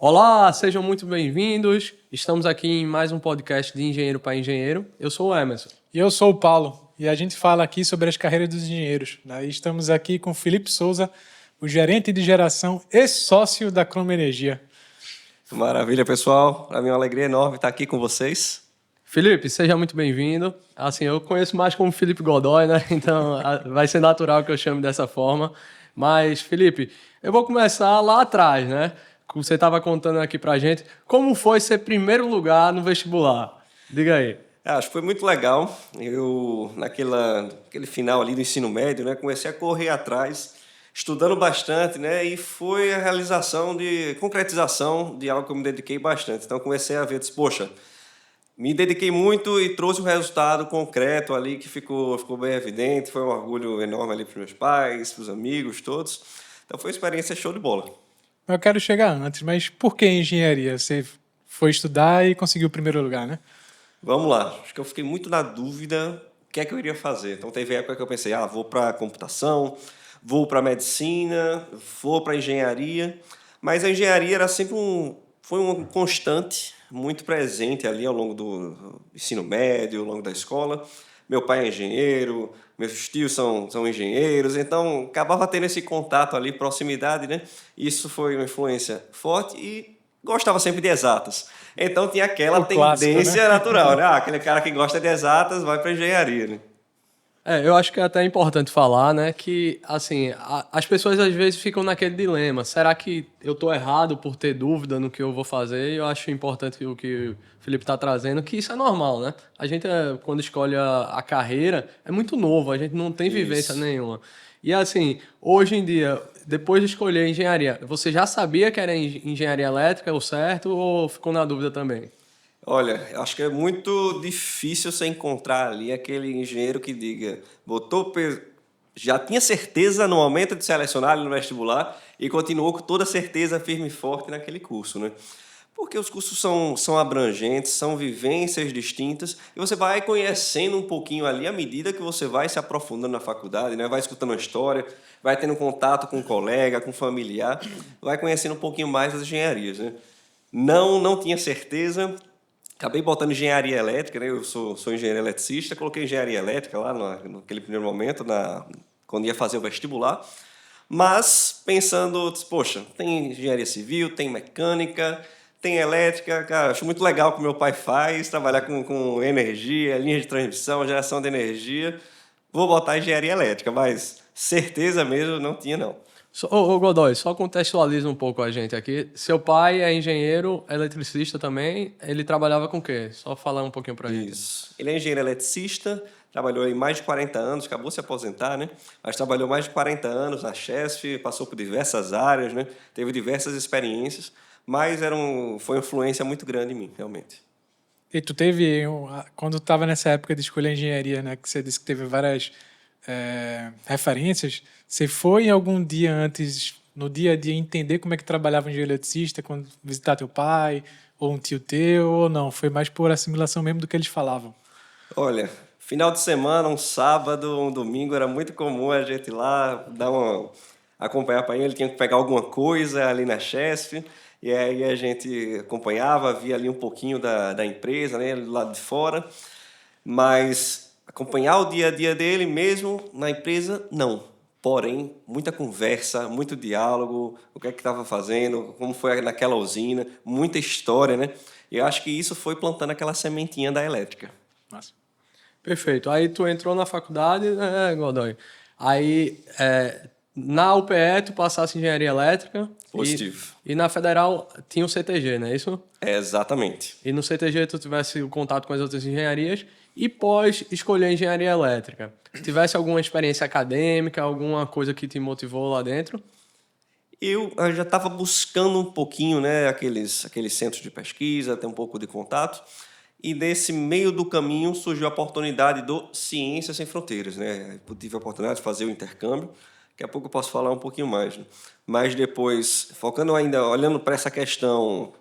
Olá, sejam muito bem-vindos. Estamos aqui em mais um podcast de Engenheiro para Engenheiro. Eu sou o Emerson. E eu sou o Paulo, e a gente fala aqui sobre as carreiras dos engenheiros. E estamos aqui com o Felipe Souza, o gerente de geração e sócio da Croma Energia. Maravilha, pessoal. Para mim é uma alegria enorme estar aqui com vocês. Felipe, seja muito bem-vindo. Assim, eu conheço mais como Felipe Godoy, né? Então vai ser natural que eu chame dessa forma. Mas, Felipe, eu vou começar lá atrás, né? Você estava contando aqui pra gente como foi ser primeiro lugar no vestibular. Diga aí. Acho que foi muito legal. Eu, naquele final ali do ensino médio, né, comecei a correr atrás, estudando bastante, né, e foi a concretização de algo que eu me dediquei bastante. Então, comecei a ver, disse, poxa, me dediquei muito e trouxe um resultado concreto ali que ficou bem evidente. Foi um orgulho enorme ali para os meus pais, para os amigos, todos. Então, foi uma experiência show de bola. Eu quero chegar antes, mas por que engenharia? Você foi estudar e conseguiu o primeiro lugar, né? Vamos lá. Acho que eu fiquei muito na dúvida o que é que eu iria fazer. Então, teve época que eu pensei, vou para computação, vou para medicina, vou para engenharia. Mas a engenharia era sempre foi um constante muito presente ali ao longo do ensino médio, ao longo da escola. Meu pai é engenheiro, meus tios são engenheiros, então acabava tendo esse contato ali, proximidade, né? Isso foi uma influência forte e gostava sempre de exatas. Então tinha aquela O clássico, tendência né? natural, né? Aquele cara que gosta de exatas vai para engenharia, né? Eu acho que é até importante falar, né, que, assim, as pessoas às vezes ficam naquele dilema. Será que eu tô errado por ter dúvida no que eu vou fazer? E eu acho importante o que o Felipe está trazendo, que isso é normal, né? A gente, quando escolhe a carreira, é muito novo, a gente não tem vivência Isso. nenhuma. E, assim, hoje em dia, depois de escolher engenharia, você já sabia que era engenharia elétrica, o certo, ou ficou na dúvida também? Olha, eu acho que é muito difícil você encontrar ali aquele engenheiro que diga, já tinha certeza no momento de selecionar ele no vestibular e continuou com toda certeza firme e forte naquele curso, né? Porque os cursos são abrangentes, são vivências distintas e você vai conhecendo um pouquinho ali à medida que você vai se aprofundando na faculdade, né? Vai escutando a história, vai tendo contato com um colega, com um familiar, vai conhecendo um pouquinho mais das engenharias, né? Não tinha certeza. Acabei botando engenharia elétrica, né? Eu sou engenheiro eletricista, coloquei engenharia elétrica lá naquele primeiro momento, quando ia fazer o vestibular. Mas pensando, disse, poxa, tem engenharia civil, tem mecânica, tem elétrica, cara, acho muito legal o que meu pai faz, trabalhar com energia, linha de transmissão, geração de energia. Vou botar engenharia elétrica, mas certeza mesmo não tinha, não. Ô, Godoy, só contextualiza um pouco a gente aqui. Seu pai é engenheiro, eletricista também. Ele trabalhava com o quê? Só falar um pouquinho pra gente. Isso. Ele é engenheiro eletricista, trabalhou aí mais de 40 anos, acabou de se aposentar, né? Mas trabalhou mais de 40 anos na Chesf, passou por diversas áreas, né? Teve diversas experiências, mas foi uma influência muito grande em mim, realmente. E tu teve, quando estava nessa época de escolher engenharia, né, que você disse que teve várias referências, você foi em algum dia antes, no dia a dia, entender como é que trabalhava um engenheiro eletricista, quando visitar teu pai, ou um tio teu, ou não? Foi mais por assimilação mesmo do que eles falavam? Olha, final de semana, um sábado, um domingo, era muito comum a gente ir lá acompanhar para ele, tinha que pegar alguma coisa ali na Chesf, e aí a gente acompanhava, via ali um pouquinho da empresa, né, do lado de fora, mas acompanhar o dia a dia dele mesmo na empresa, não. Porém, muita conversa, muito diálogo, o que é que estava fazendo, como foi naquela usina, muita história, né? E eu acho que isso foi plantando aquela sementinha da elétrica. Massa. Perfeito. Aí tu entrou na faculdade, né, Godoy? Aí, na UPE, tu passasse engenharia elétrica. Positivo. E na Federal tinha o CTG, não é isso? É, exatamente. E no CTG tu tivesse o contato com as outras engenharias e pós escolher engenharia elétrica. Tivesse alguma experiência acadêmica, alguma coisa que te motivou lá dentro? Eu já estava buscando um pouquinho, né, aqueles centros de pesquisa, ter um pouco de contato, e nesse meio do caminho surgiu a oportunidade do Ciências Sem Fronteiras, né? Eu tive a oportunidade de fazer o intercâmbio, daqui a pouco eu posso falar um pouquinho mais, né? Mas depois, focando ainda, olhando para essa questão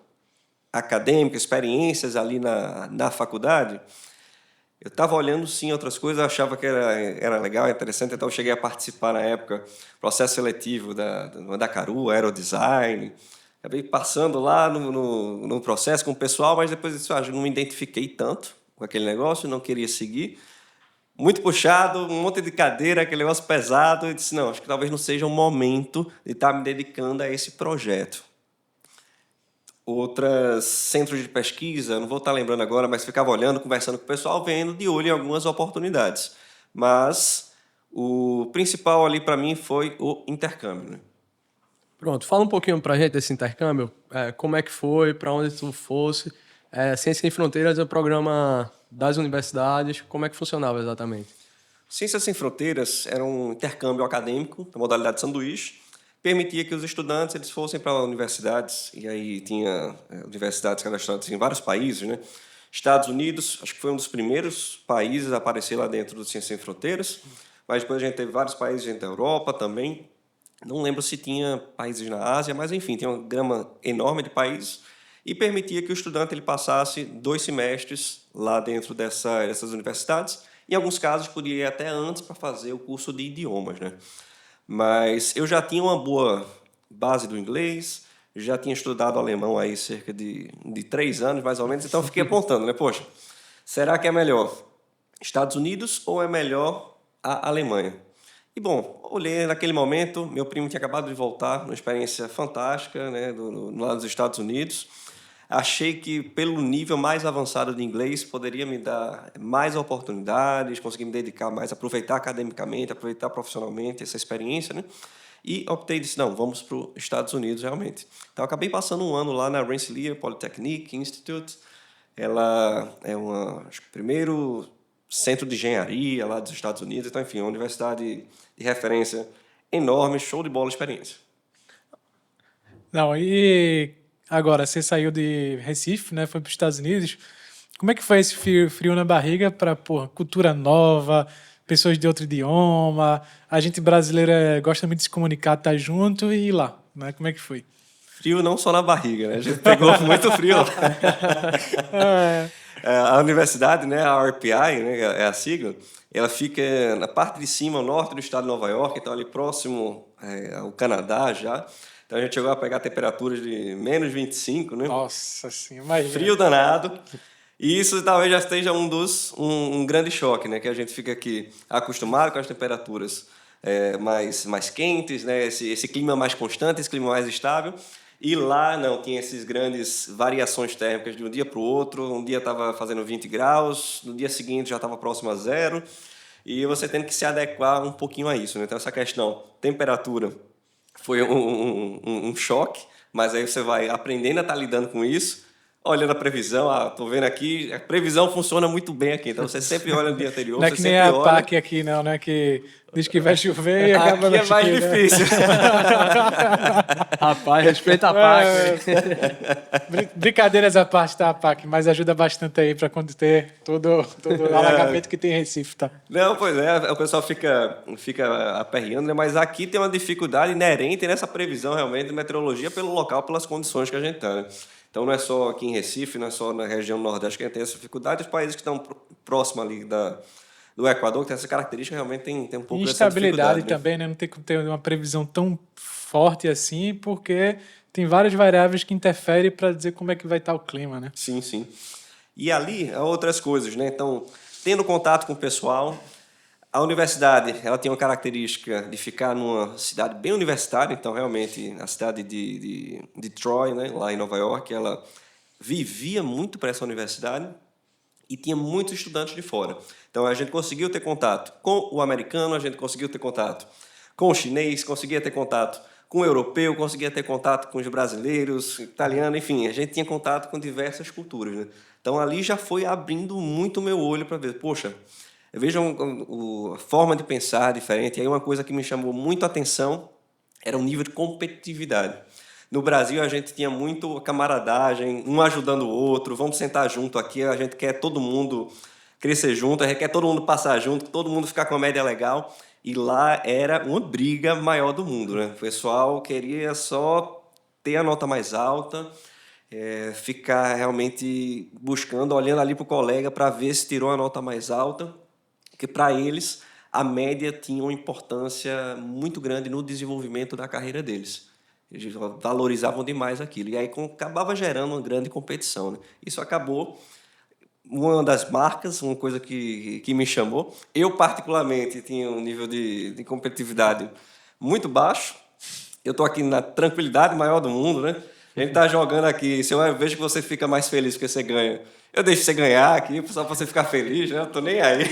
acadêmica, experiências ali na faculdade, eu estava olhando sim outras coisas, eu achava que era legal, interessante, então eu cheguei a participar na época processo seletivo da Caru, Aerodesign, Acabei passando lá no processo com o pessoal, mas depois disso, não me identifiquei tanto com aquele negócio, não queria seguir. Muito puxado, um monte de cadeira, aquele negócio pesado. Eu disse, não, acho que talvez não seja o momento de estar me dedicando a esse projeto. Outros centros de pesquisa, não vou estar lembrando agora, mas ficava olhando, conversando com o pessoal, vendo de olho em algumas oportunidades. Mas o principal ali para mim foi o intercâmbio, né? Pronto, fala um pouquinho pra gente desse intercâmbio. Como é que foi, para onde tu fosse. Ciência Sem Fronteiras é o programa das universidades. Como é que funcionava exatamente? Ciências Sem Fronteiras era um intercâmbio acadêmico, na modalidade de sanduíche, permitia que os estudantes eles fossem para universidades, e aí tinha universidades cadastradas em vários países, né? Estados Unidos, acho que foi um dos primeiros países a aparecer lá dentro do Ciências Sem Fronteiras, mas depois a gente teve vários países dentro da Europa também. Não lembro se tinha países na Ásia, mas enfim, tinha uma gama enorme de países e permitia que o estudante ele passasse 2 semestres lá dentro dessas universidades. Em alguns casos, podia ir até antes para fazer o curso de idiomas, né? Mas eu já tinha uma boa base do inglês, já tinha estudado alemão aí cerca de 3 anos, mais ou menos, então fiquei apontando, né? Poxa, será que é melhor Estados Unidos ou é melhor a Alemanha? E, bom, olhei naquele momento, meu primo tinha acabado de voltar, uma experiência fantástica, né, no lado dos Estados Unidos. Achei que, pelo nível mais avançado de inglês, poderia me dar mais oportunidades, conseguir me dedicar mais, aproveitar academicamente, aproveitar profissionalmente essa experiência, né? E optei e disse, não, vamos para os Estados Unidos, realmente. Então, acabei passando um ano lá na Rensselaer Polytechnic Institute. Ela é acho que o primeiro centro de engenharia lá dos Estados Unidos. Então, enfim, uma universidade de referência enorme, show de bola experiência. Não, e agora, você saiu de Recife, né? Foi para os Estados Unidos. Como é que foi esse frio na barriga para, cultura nova, pessoas de outro idioma? A gente brasileira gosta muito de se comunicar, tá junto e ir lá, né? Como é que foi? Frio não só na barriga, né? A gente pegou muito frio lá. A universidade, né, a RPI, né, é a sigla, ela fica na parte de cima, ao norte do estado de Nova York, então ali próximo ao Canadá já. Então a gente chegou a pegar temperaturas de menos 25, né? Nossa senhora, imagina. Frio danado. E isso talvez já esteja um grande choque, né? Que a gente fica aqui acostumado com as temperaturas mais quentes, né? Esse clima mais constante, esse clima mais estável. E lá não, tinha essas grandes variações térmicas de um dia para o outro. Um dia estava fazendo 20 graus, no dia seguinte já estava próximo a zero. E você tendo que se adequar um pouquinho a isso, né? Então essa questão, temperatura, foi um choque, mas aí você vai aprendendo a estar lidando com isso, olhando a previsão, tô vendo aqui, a previsão funciona muito bem aqui, então você sempre olha no dia anterior, Não é você que nem sempre a olha... PAC aqui, não, né? Que diz que vai chover e acaba Aqui é mais chover, né? difícil. Rapaz, respeita a PAC. Brincadeiras à parte, tá, PAC? Mas ajuda bastante aí para conter todo o alagamento que tem em Recife, tá? Não, pois é, o pessoal fica aperreando, né? Mas aqui tem uma dificuldade inerente nessa previsão realmente de meteorologia pelo local, pelas condições que a gente está, né? Então não é só aqui em Recife, não é só na região nordeste que a gente tem essa dificuldade, os países que estão próximos ali do Equador, que tem essa característica, realmente tem um pouco dessa Instabilidade dificuldade, né? também, né? Não tem como ter uma previsão tão forte assim, porque tem várias variáveis que interferem para dizer como é que vai estar o clima, né? Sim, sim. E ali há outras coisas, né? Então, tendo contato com o pessoal, a universidade, ela tem uma característica de ficar numa cidade bem universitária, então realmente a cidade de Troy, né, lá em Nova York, ela vivia muito para essa universidade e tinha muitos estudantes de fora. Então a gente conseguiu ter contato com o americano, a gente conseguiu ter contato com o chinês, conseguia ter contato com o europeu, conseguia ter contato com os brasileiros, italiano, enfim, a gente tinha contato com diversas culturas, né? Então ali já foi abrindo muito o meu olho para ver, poxa, vejam a forma de pensar diferente. E aí uma coisa que me chamou muito a atenção era o nível de competitividade. No Brasil, a gente tinha muito camaradagem, um ajudando o outro, vamos sentar junto aqui, a gente quer todo mundo crescer junto, a gente quer todo mundo passar junto, todo mundo ficar com uma média legal. E lá era uma briga maior do mundo, né? O pessoal queria só ter a nota mais alta, ficar realmente buscando, olhando ali para o colega para ver se tirou a nota mais alta, porque para eles a média tinha uma importância muito grande no desenvolvimento da carreira deles. Eles valorizavam demais aquilo. E aí acabava gerando uma grande competição, né? Isso acabou uma das marcas, uma coisa que me chamou. Eu, particularmente, tinha um nível de competitividade muito baixo. Eu estou aqui na tranquilidade maior do mundo, né? A gente está jogando aqui, se eu vejo que você fica mais feliz porque você ganha, eu deixo você ganhar aqui, só para você ficar feliz, né? Eu estou nem aí.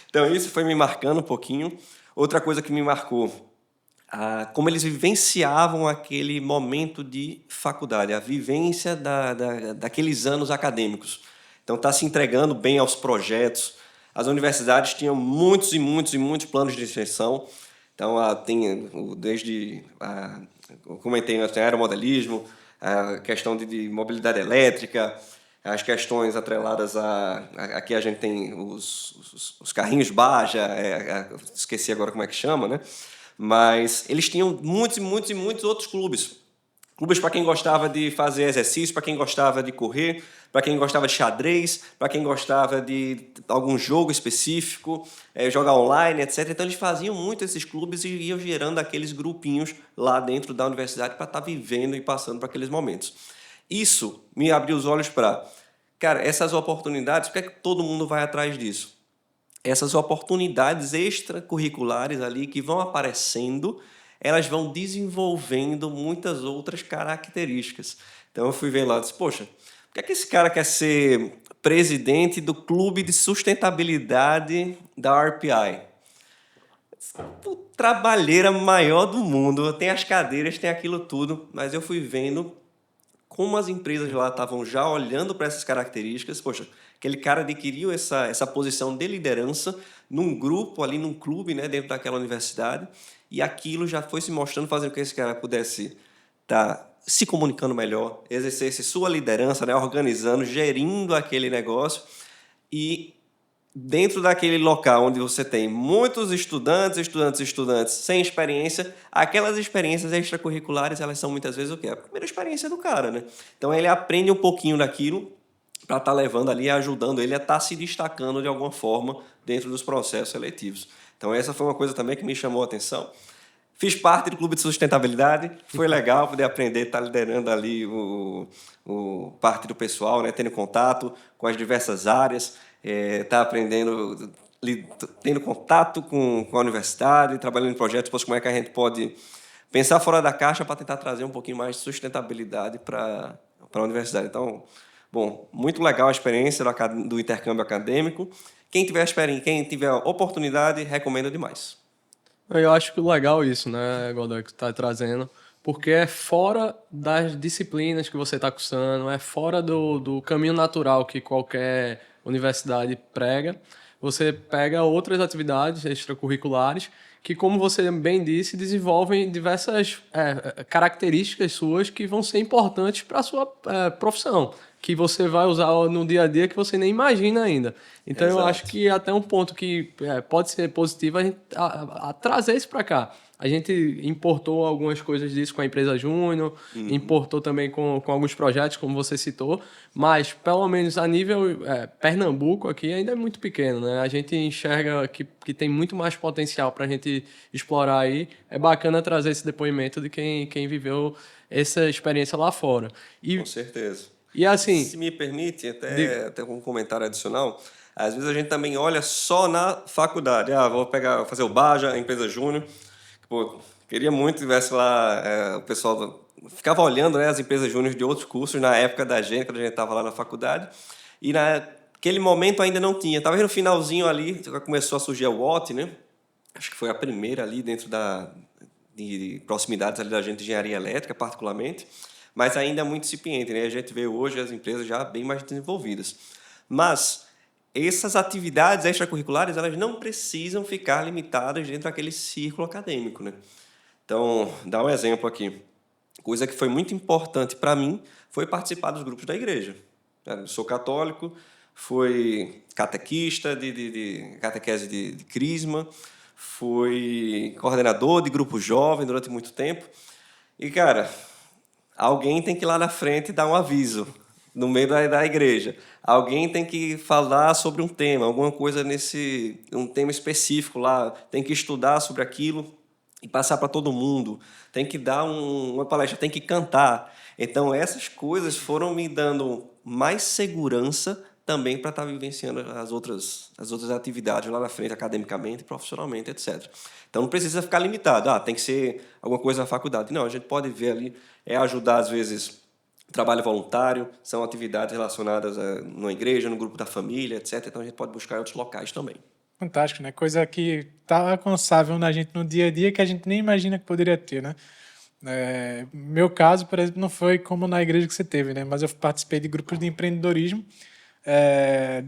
Então, isso foi me marcando um pouquinho. Outra coisa que me marcou, como eles vivenciavam aquele momento de faculdade, a vivência daqueles anos acadêmicos. Então, está se entregando bem aos projetos. As universidades tinham muitos e muitos e muitos planos de extensão. Então, tem desde, eu comentei antes, aeromodelismo, a questão de mobilidade elétrica, as questões atreladas aqui a gente tem os carrinhos Baja, esqueci agora como é que chama, né? Mas eles tinham muitos e muitos e muitos outros clubes. Clubes para quem gostava de fazer exercício, para quem gostava de correr, para quem gostava de xadrez, para quem gostava de algum jogo específico, jogar online, etc. Então, eles faziam muito esses clubes e iam gerando aqueles grupinhos lá dentro da universidade para estar vivendo e passando por aqueles momentos. Isso me abriu os olhos para, cara, essas oportunidades, por que é que todo mundo vai atrás disso? Essas oportunidades extracurriculares ali que vão aparecendo, elas vão desenvolvendo muitas outras características. Então eu fui ver lá e disse, poxa, por que é que esse cara quer ser presidente do clube de sustentabilidade da RPI? O trabalheira maior do mundo, tem as cadeiras, tem aquilo tudo, mas eu fui vendo como as empresas lá estavam já olhando para essas características. Poxa, aquele cara adquiriu essa posição de liderança num grupo ali, num clube, né, dentro daquela universidade, e aquilo já foi se mostrando, fazendo com que esse cara pudesse estar se comunicando melhor, exercesse sua liderança, né, organizando, gerindo aquele negócio, e dentro daquele local onde você tem muitos estudantes sem experiência, aquelas experiências extracurriculares, elas são muitas vezes o quê? A primeira experiência do cara, né? Então ele aprende um pouquinho daquilo para estar levando ali, ajudando ele a estar se destacando de alguma forma dentro dos processos seletivos. Então essa foi uma coisa também que me chamou a atenção. Fiz parte do clube de sustentabilidade, foi legal poder aprender, estar liderando ali parte do pessoal, né, tendo contato com as diversas áreas, estar aprendendo, tendo contato com a universidade, trabalhando em projetos, como é que a gente pode pensar fora da caixa para tentar trazer um pouquinho mais de sustentabilidade para a universidade. Então, bom, muito legal a experiência do intercâmbio acadêmico. Quem tiver oportunidade, recomendo demais. Eu acho que legal isso, né, Godoy, que tu tá trazendo, porque é fora das disciplinas que você está cursando, é fora do caminho natural que qualquer universidade prega. Você pega outras atividades extracurriculares que, como você bem disse, desenvolvem diversas características suas que vão ser importantes para a sua profissão, que você vai usar no dia a dia que você nem imagina ainda. Então, Exato. eu acho que até um ponto que pode ser positivo a gente a trazer isso para cá. A gente importou algumas coisas disso com a empresa Júnior, importou também com alguns projetos, como você citou, mas, pelo menos a nível Pernambuco aqui, ainda é muito pequeno, né? A gente enxerga que tem muito mais potencial para a gente explorar aí. É bacana trazer esse depoimento de quem viveu essa experiência lá fora. Com certeza. E assim... Se me permite, até um comentário adicional, às vezes a gente também olha só na faculdade. Vou fazer o Baja, a empresa Júnior. Pô, queria muito que tivesse lá o pessoal... Ficava olhando, né, as empresas Júnior de outros cursos na época da gente, quando a gente estava lá na faculdade. E naquele momento ainda não tinha. Talvez no finalzinho ali, começou a surgir a WOT, né? Acho que foi a primeira ali dentro de proximidades ali da gente de engenharia elétrica, particularmente. Mas ainda é muito incipiente, né? A gente vê hoje as empresas já bem mais desenvolvidas. Mas essas atividades extracurriculares, elas não precisam ficar limitadas dentro daquele círculo acadêmico, né? Então, dá um exemplo aqui. Coisa que foi muito importante para mim foi participar dos grupos da igreja. Eu sou católico, fui catequista de catequese de crisma, fui coordenador de grupo jovem durante muito tempo. E, cara, alguém tem que ir lá na frente dar um aviso no meio da igreja. Alguém tem que falar sobre um tema, alguma coisa um tema específico lá, tem que estudar sobre aquilo. e passar para todo mundo, tem que dar uma palestra, tem que cantar. Então, essas coisas foram me dando mais segurança também para estar vivenciando as outras atividades lá na frente, academicamente, profissionalmente, etc. Então, não precisa ficar limitado. Tem que ser alguma coisa na faculdade. Não, a gente pode ver ali, ajudar, às vezes, trabalho voluntário, são atividades relacionadas numa igreja, no grupo da família, etc. Então, a gente pode buscar em outros locais também. Fantástico, né? Coisa que tá alcançável na gente no dia a dia que a gente nem imagina que poderia ter, né? Meu caso, por exemplo, não foi como na igreja que você teve, né? Mas eu participei de grupos de empreendedorismo, é,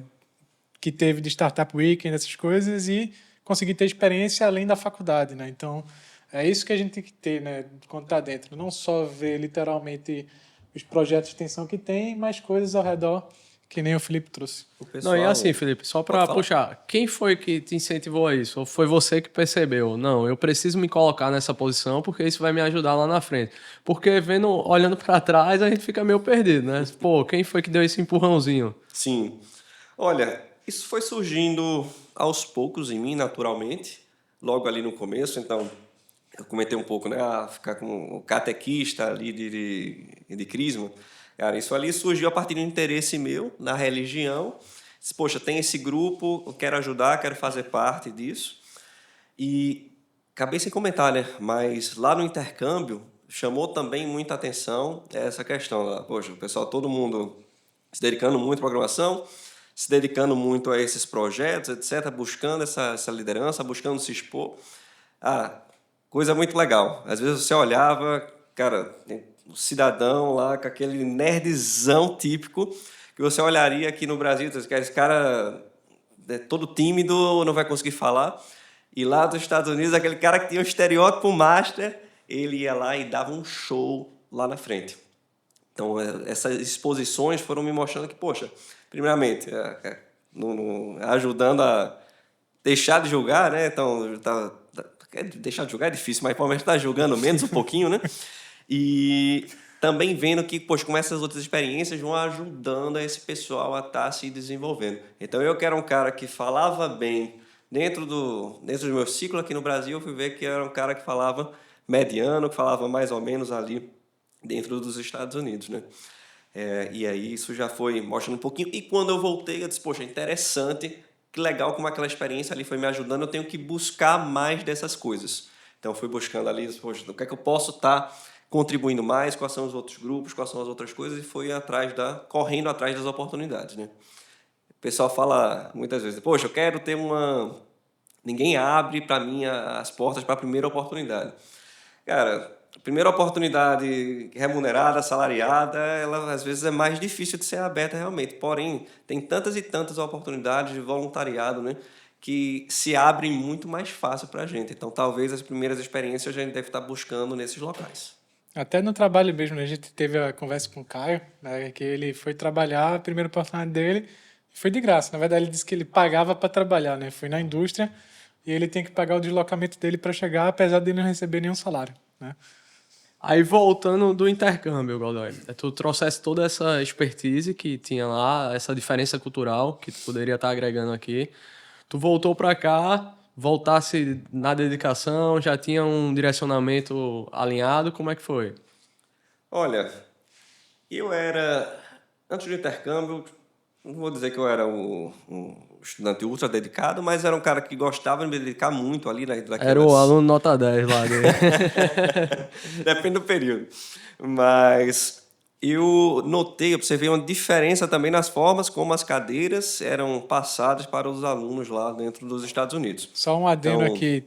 que teve de Startup Weekend, essas coisas, e consegui ter experiência além da faculdade, né? Então, é isso que a gente tem que ter, né? Quando tá dentro. Não só ver literalmente os projetos de extensão que tem, mas coisas ao redor, que nem o Felipe trouxe. O Não, e pessoal... assim, Felipe, só Pode para falar. puxar, quem foi que te incentivou a isso? Ou foi você que percebeu? Não, eu preciso me colocar nessa posição porque isso vai me ajudar lá na frente. Porque olhando para trás, a gente fica meio perdido, né? Pô, quem foi que deu esse empurrãozinho? Sim. Olha, isso foi surgindo aos poucos em mim, naturalmente, logo ali no começo. Então, eu comentei um pouco, né? Ficar com o catequista ali de Crisma. Cara, isso ali surgiu a partir de um interesse meu na religião. Disse, poxa, tem esse grupo, eu quero ajudar, quero fazer parte disso. E acabei sem comentar, né? Mas lá no intercâmbio, chamou também muita atenção essa questão lá. Poxa, o pessoal, todo mundo se dedicando muito à programação, se dedicando muito a esses projetos, etc., buscando essa liderança, buscando se expor. Coisa muito legal. Às vezes você olhava, cara, um cidadão lá com aquele nerdzão típico que você olharia aqui no Brasil, esse cara é todo tímido, não vai conseguir falar. E lá dos Estados Unidos, aquele cara que tinha um estereótipo master, ele ia lá e dava um show lá na frente. Então, essas exposições foram me mostrando que, poxa, primeiramente, ajudando a deixar de julgar, né? Então, deixar de julgar é difícil, mas provavelmente está julgando menos um pouquinho, né? E também vendo que, poxa, como essas outras experiências vão ajudando esse pessoal a estar se desenvolvendo. Então, eu que era um cara que falava bem dentro do meu ciclo aqui no Brasil, eu fui ver que era um cara que falava mediano, que falava mais ou menos ali dentro dos Estados Unidos, né? E aí isso já foi mostrando um pouquinho. E quando eu voltei, eu disse, poxa, interessante, que legal como aquela experiência ali foi me ajudando, eu tenho que buscar mais dessas coisas. Então, fui buscando ali, poxa, o que é que eu posso estar contribuindo mais, quais são os outros grupos, quais são as outras coisas, e fui correndo atrás das oportunidades, né? O pessoal fala muitas vezes, poxa, eu quero ter Ninguém abre para mim as portas para a primeira oportunidade. Cara, a primeira oportunidade remunerada, assalariada, ela às vezes é mais difícil de ser aberta realmente. Porém, tem tantas e tantas oportunidades de voluntariado, né, que se abrem muito mais fácil para a gente. Então, talvez as primeiras experiências a gente deve estar buscando nesses locais. Até no trabalho mesmo, né? A gente teve a conversa com o Caio, né? Que ele foi trabalhar, a primeira oportunidade dele foi de graça. Na verdade, ele disse que ele pagava para trabalhar, né? Foi na indústria e ele tem que pagar o deslocamento dele para chegar, apesar de ele não receber nenhum salário, né? Aí voltando do intercâmbio, Godoy, tu trouxesse toda essa expertise que tinha lá, essa diferença cultural que tu poderia estar agregando aqui. Tu voltou para cá, voltasse na dedicação, já tinha um direcionamento alinhado, como é que foi? Olha, eu era, antes do intercâmbio, não vou dizer que eu era um estudante ultra dedicado, mas era um cara que gostava de me dedicar muito ali Era o aluno nota 10 lá dele. Depende do período. Mas eu notei, observei uma diferença também nas formas como as cadeiras eram passadas para os alunos lá dentro dos Estados Unidos. Só um adendo Então, aqui,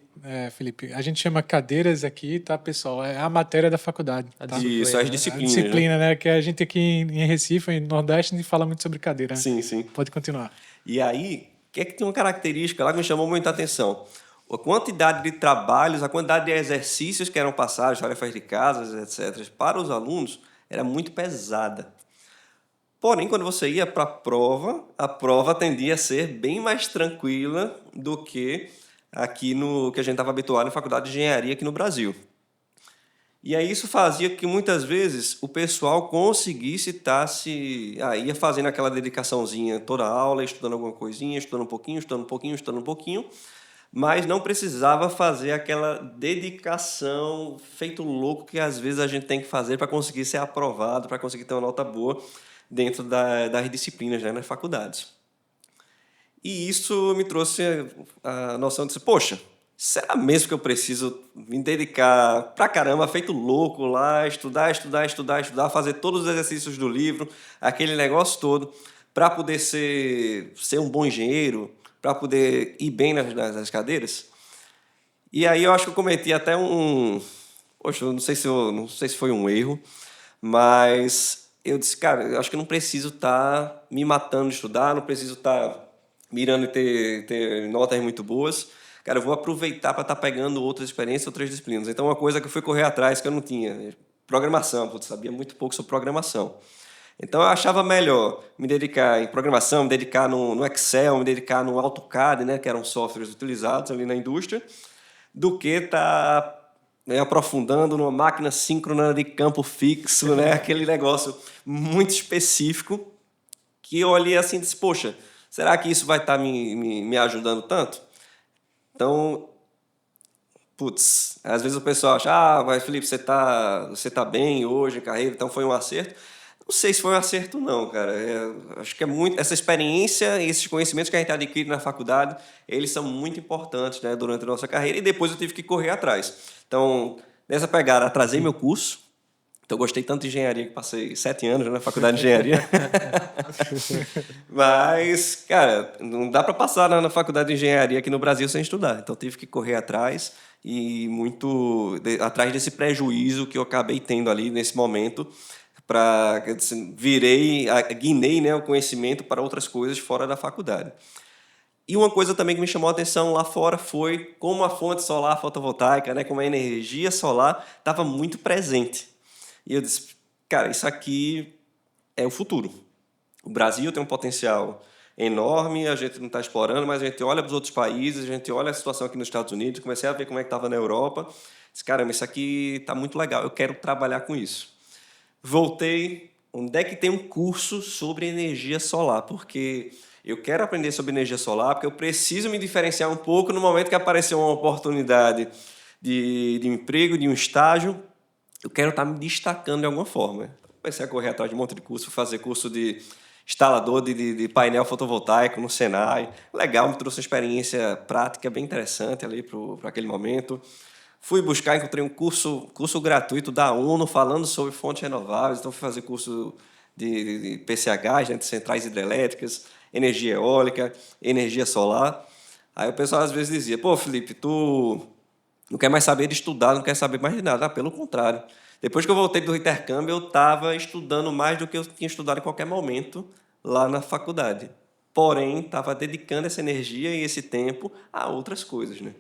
Felipe. A gente chama cadeiras aqui, tá, pessoal? É a matéria da faculdade. Tá? Isso, as A disciplinas. disciplina, né? Que a gente aqui em Recife, em Nordeste, a gente fala muito sobre cadeira. Né? Sim, sim. Pode continuar. E aí, o que é que tem uma característica lá que me chamou muita atenção? A quantidade de trabalhos, a quantidade de exercícios que eram passados, tarefas de casa, etc., para os alunos, era muito pesada. Porém, quando você ia para a prova tendia a ser bem mais tranquila do que aqui no que a gente estava habituado na faculdade de engenharia aqui no Brasil. E aí isso fazia que muitas vezes o pessoal conseguisse ia fazendo aquela dedicaçãozinha toda a aula, estudando alguma coisinha, estudando um pouquinho, estudando um pouquinho, estudando um pouquinho, mas não precisava fazer aquela dedicação feito louco que às vezes a gente tem que fazer para conseguir ser aprovado, para conseguir ter uma nota boa dentro das disciplinas, né, nas faculdades. E isso me trouxe a noção de, poxa, será mesmo que eu preciso me dedicar pra caramba, feito louco lá, estudar, fazer todos os exercícios do livro, aquele negócio todo, para poder ser um bom engenheiro, para poder ir bem nas cadeiras? E aí eu acho que eu cometi até Poxa, eu não sei se foi um erro, mas eu disse, cara, eu acho que eu não preciso estar me matando de estudar, não preciso estar mirando em ter notas muito boas. Cara, eu vou aproveitar para estar pegando outras experiências, outras disciplinas. Então, uma coisa que eu fui correr atrás que eu não tinha, programação, putz, sabia muito pouco sobre programação. Então, eu achava melhor me dedicar em programação, me dedicar no Excel, me dedicar no AutoCAD, né, que eram softwares utilizados ali na indústria, do que estar aprofundando numa máquina síncrona de campo fixo, né, aquele negócio muito específico, que eu olhei assim e disse, poxa, será que isso vai estar me ajudando tanto? Então, putz, às vezes o pessoal acha, mas Felipe, você tá bem hoje em carreira, então foi um acerto. Não sei se foi um acerto não, cara. Acho que é muito essa experiência, esses conhecimentos que a gente adquire na faculdade, eles são muito importantes, né, durante a nossa carreira, e depois eu tive que correr atrás. Então, nessa pegada, atrasei meu curso. Então, eu gostei tanto de engenharia que passei 7 anos na faculdade de engenharia. Mas, cara, não dá para passar na faculdade de engenharia aqui no Brasil sem estudar. Então, tive que correr atrás e atrás desse prejuízo que eu acabei tendo ali nesse momento, guinei, né, o conhecimento para outras coisas fora da faculdade. E uma coisa também que me chamou a atenção lá fora foi como a fonte solar fotovoltaica, né, como a energia solar estava muito presente. E eu disse, cara, isso aqui é o futuro. O Brasil tem um potencial enorme, a gente não está explorando, mas a gente olha para os outros países, a gente olha a situação aqui nos Estados Unidos, comecei a ver como é que estava na Europa. Disse, caramba, isso aqui está muito legal, eu quero trabalhar com isso. Voltei, onde é que tem um curso sobre energia solar? Porque eu quero aprender sobre energia solar, porque eu preciso me diferenciar um pouco no momento que apareceu uma oportunidade de emprego, de um estágio, eu quero estar me destacando de alguma forma. Comecei a correr atrás de um monte de curso, fazer curso de instalador de painel fotovoltaico no Senai. Legal, me trouxe uma experiência prática bem interessante ali para aquele momento. Fui buscar, encontrei um curso gratuito da ONU falando sobre fontes renováveis. Então, fui fazer curso de PCH, né, de centrais hidrelétricas, energia eólica, energia solar. Aí o pessoal às vezes dizia, pô, Felipe, tu não quer mais saber de estudar, não quer saber mais de nada. Pelo contrário. Depois que eu voltei do intercâmbio, eu estava estudando mais do que eu tinha estudado em qualquer momento lá na faculdade. Porém, estava dedicando essa energia e esse tempo a outras coisas, né?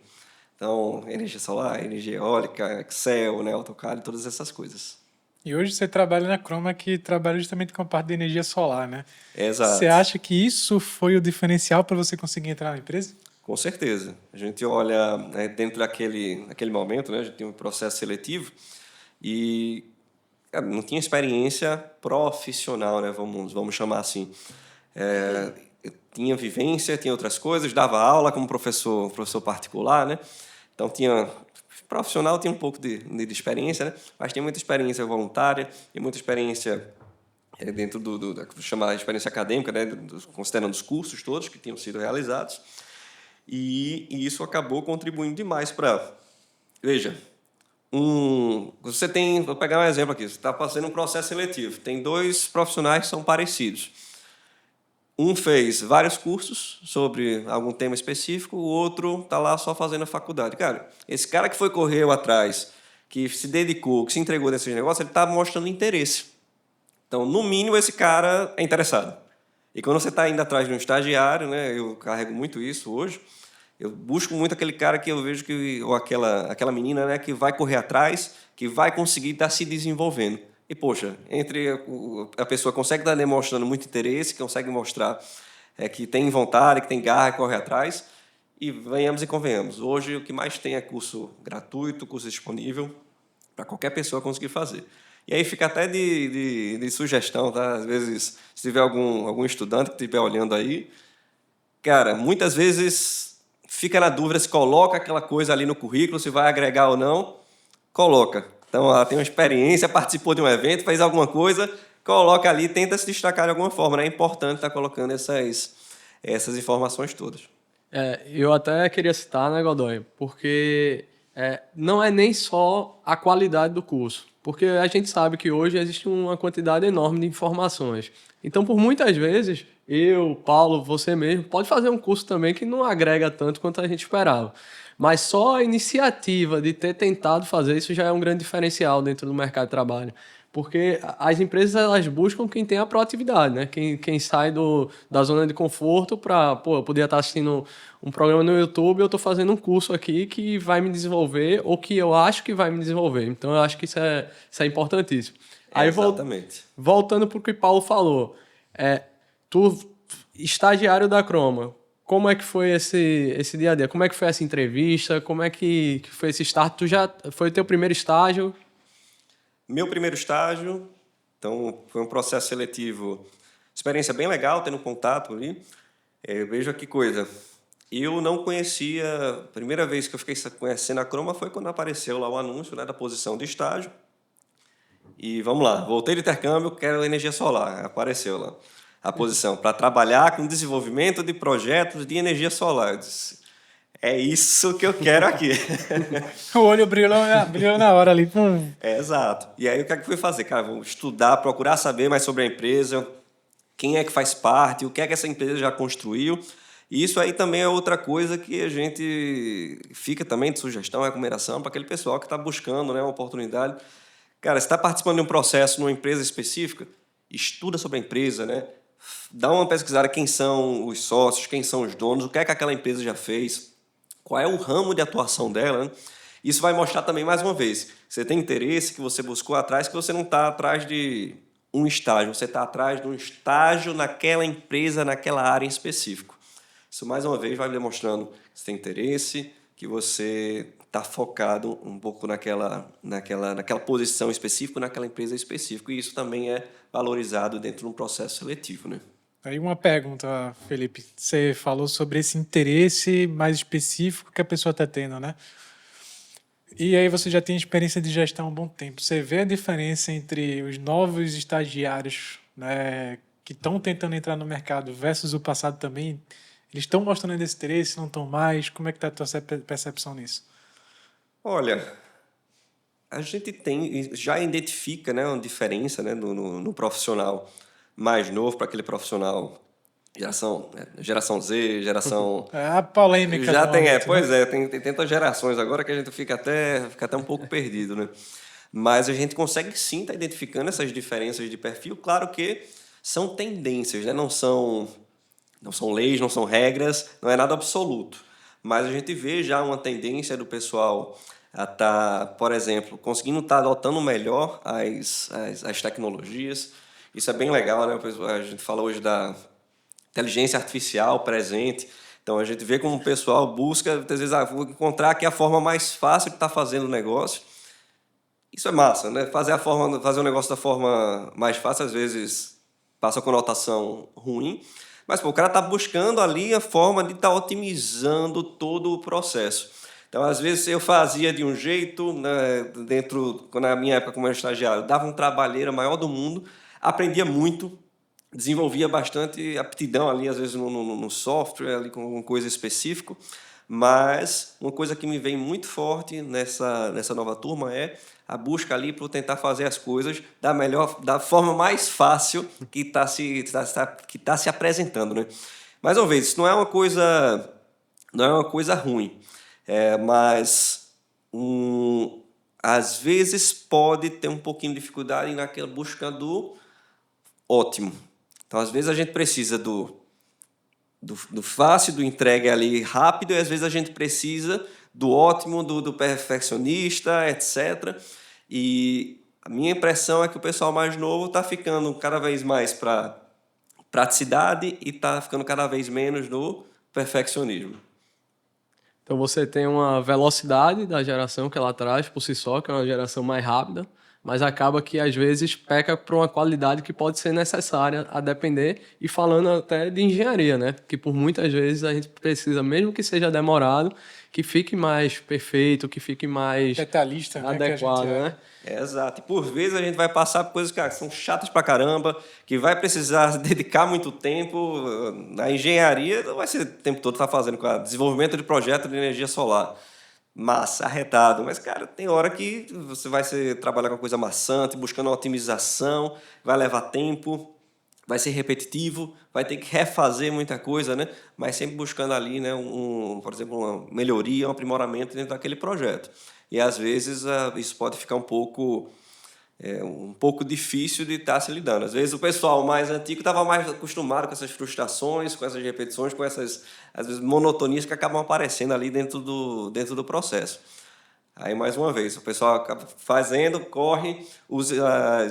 Então, energia solar, energia eólica, Excel, né, AutoCAD, todas essas coisas. E hoje você trabalha na Croma, que trabalha justamente com a parte de energia solar, né? Exato. Você acha que isso foi o diferencial para você conseguir entrar na empresa? Com certeza. A gente olha, né, dentro daquele momento, né, a gente tem um processo seletivo e cara, não tinha experiência profissional, né, vamos chamar assim. Eu tinha vivência, tinha outras coisas, dava aula como professor particular, né? Então profissional tinha um pouco de experiência, né? Mas tinha muita experiência voluntária e muita experiência dentro da chamada experiência acadêmica, né? Considerando os cursos todos que tinham sido realizados. E isso acabou contribuindo demais para... Veja, vou pegar um exemplo aqui, você está fazendo um processo seletivo, tem 2 profissionais que são parecidos. Um fez vários cursos sobre algum tema específico, o outro está lá só fazendo a faculdade. Cara, esse cara que correu atrás, que se dedicou, que se entregou nesses negócios, ele está mostrando interesse. Então, no mínimo, esse cara é interessado. E quando você está indo atrás de um estagiário, né, eu carrego muito isso hoje, eu busco muito aquele cara que eu vejo ou aquela menina, né, que vai correr atrás, que vai conseguir estar se desenvolvendo. E, poxa, a pessoa consegue estar demonstrando muito interesse, consegue mostrar que tem vontade, que tem garra, que corre atrás, e venhamos e convenhamos. Hoje, o que mais tem é curso gratuito, curso disponível, para qualquer pessoa conseguir fazer. E aí fica até de sugestão, tá? Às vezes, se tiver algum estudante que estiver olhando aí, cara, muitas vezes fica na dúvida se coloca aquela coisa ali no currículo, se vai agregar ou não, coloca. Então, ela tem uma experiência, participou de um evento, fez alguma coisa, coloca ali, tenta se destacar de alguma forma, né? É importante estar colocando essas informações todas. Eu até queria citar, né, Godoy, porque não é nem só a qualidade do curso, porque a gente sabe que hoje existe uma quantidade enorme de informações. Então, por muitas vezes, eu, Paulo, você mesmo, pode fazer um curso também que não agrega tanto quanto a gente esperava. Mas só a iniciativa de ter tentado fazer isso já é um grande diferencial dentro do mercado de trabalho. Porque as empresas elas buscam quem tem a proatividade, né? Quem sai da zona de conforto para, eu podia estar assistindo um programa no YouTube, eu estou fazendo um curso aqui que vai me desenvolver ou que eu acho que vai me desenvolver. Então, eu acho que isso é importantíssimo. Aí, Exatamente. voltando para o que o Paulo falou, tu, estagiário da Croma, como é que foi esse dia a dia? Como é que foi essa entrevista? Como é que foi esse start? Tu já foi o teu primeiro estágio? Meu primeiro estágio, então foi um processo seletivo, experiência bem legal, tendo contato ali. Veja que coisa, eu não conhecia, a primeira vez que eu fiquei conhecendo a Croma foi quando apareceu lá o anúncio, né, da posição de estágio. E vamos lá, voltei de intercâmbio, quero energia solar, apareceu lá a posição, para trabalhar com desenvolvimento de projetos de energia solar. Eu disse, é isso que eu quero aqui. O olho brilhou na hora ali. Pum. Exato. E aí o que é que eu fui fazer? Cara, vou estudar, procurar saber mais sobre a empresa, quem é que faz parte, o que é que essa empresa já construiu. E isso aí também é outra coisa que a gente fica também de sugestão, recomendação para aquele pessoal que está buscando, né, uma oportunidade. Cara, você está participando de um processo numa empresa específica, estuda sobre a empresa, né? Dá uma pesquisada quem são os sócios, quem são os donos, o que é que aquela empresa já fez, qual é o ramo de atuação dela, né? Isso vai mostrar também, mais uma vez, que você tem interesse, que você buscou atrás, que você não está atrás de um estágio, você está atrás de um estágio naquela empresa, naquela área em específico. Isso, mais uma vez, vai demonstrando que você tem interesse, que você está focado um pouco naquela posição específica, naquela empresa específica, e isso também é valorizado dentro de um processo seletivo, né? Aí uma pergunta, Felipe. Você falou sobre esse interesse mais específico que a pessoa está tendo, né? E aí você já tem experiência de gestão há um bom tempo. Você vê a diferença entre os novos estagiários, né, que estão tentando entrar no mercado versus o passado também? Eles estão mostrando esse interesse, não estão mais? Como é que está a tua percepção nisso? Olha, a gente já identifica, né, uma diferença, né, no profissional mais novo para aquele profissional geração Z, geração... É a polêmica. Já do tem, momento, pois né? tem tantas gerações agora que a gente fica até um pouco perdido, né? Mas a gente consegue sim estar identificando essas diferenças de perfil. Claro que são tendências, né? Não são leis, não são regras, não é nada absoluto. Mas a gente vê já uma tendência do pessoal a estar, por exemplo, conseguindo estar adotando melhor as tecnologias. Isso é bem legal, né? A gente fala hoje da inteligência artificial presente. Então, a gente vê como o pessoal busca, às vezes, vou encontrar aqui a forma mais fácil de estar fazendo o negócio. Isso é massa, né? Fazer o negócio da forma mais fácil, às vezes, passa a conotação ruim. Mas o cara está buscando ali a forma de estar otimizando todo o processo. Então, às vezes, eu fazia de um jeito, né, na minha época como estagiário, dava um trabalheira maior do mundo, aprendia muito, desenvolvia bastante aptidão ali, às vezes, no software, ali com alguma coisa específica. Mas uma coisa que me vem muito forte nessa nova turma é a busca ali por tentar fazer as coisas da forma mais fácil que está se apresentando, né? Mais uma vez, isso não é uma coisa ruim, mas às vezes pode ter um pouquinho de dificuldade naquela busca do ótimo. Então, às vezes a gente precisa do fácil, do entregue ali rápido, e às vezes a gente precisa do ótimo, do perfeccionista, etc. E a minha impressão é que o pessoal mais novo está ficando cada vez mais para praticidade e está ficando cada vez menos no perfeccionismo. Então você tem uma velocidade da geração que ela traz por si só, que é uma geração mais rápida, mas acaba que às vezes peca por uma qualidade que pode ser necessária a depender, e falando até de engenharia, né? Que por muitas vezes a gente precisa, mesmo que seja demorado, que fique mais perfeito, que fique mais Detalhista, né? Que a gente adequado, né? Exato. E por vezes a gente vai passar por coisas, cara, que são chatas pra caramba, que vai precisar dedicar muito tempo. Na engenharia não vai ser o tempo todo estar fazendo com desenvolvimento de projeto de energia solar. Massa, arretado. Mas, cara, tem hora que você vai trabalhar com coisa maçante, buscando otimização, vai levar tempo, vai ser repetitivo, vai ter que refazer muita coisa, né? Mas sempre buscando ali, né, por exemplo, uma melhoria, um aprimoramento dentro daquele projeto. E às vezes isso pode ficar um pouco difícil de estar se lidando. Às vezes o pessoal mais antigo estava mais acostumado com essas frustrações, com essas repetições, com essas, às vezes, monotonias que acabam aparecendo ali dentro do processo. Aí, mais uma vez, o pessoal acaba fazendo, corre, usa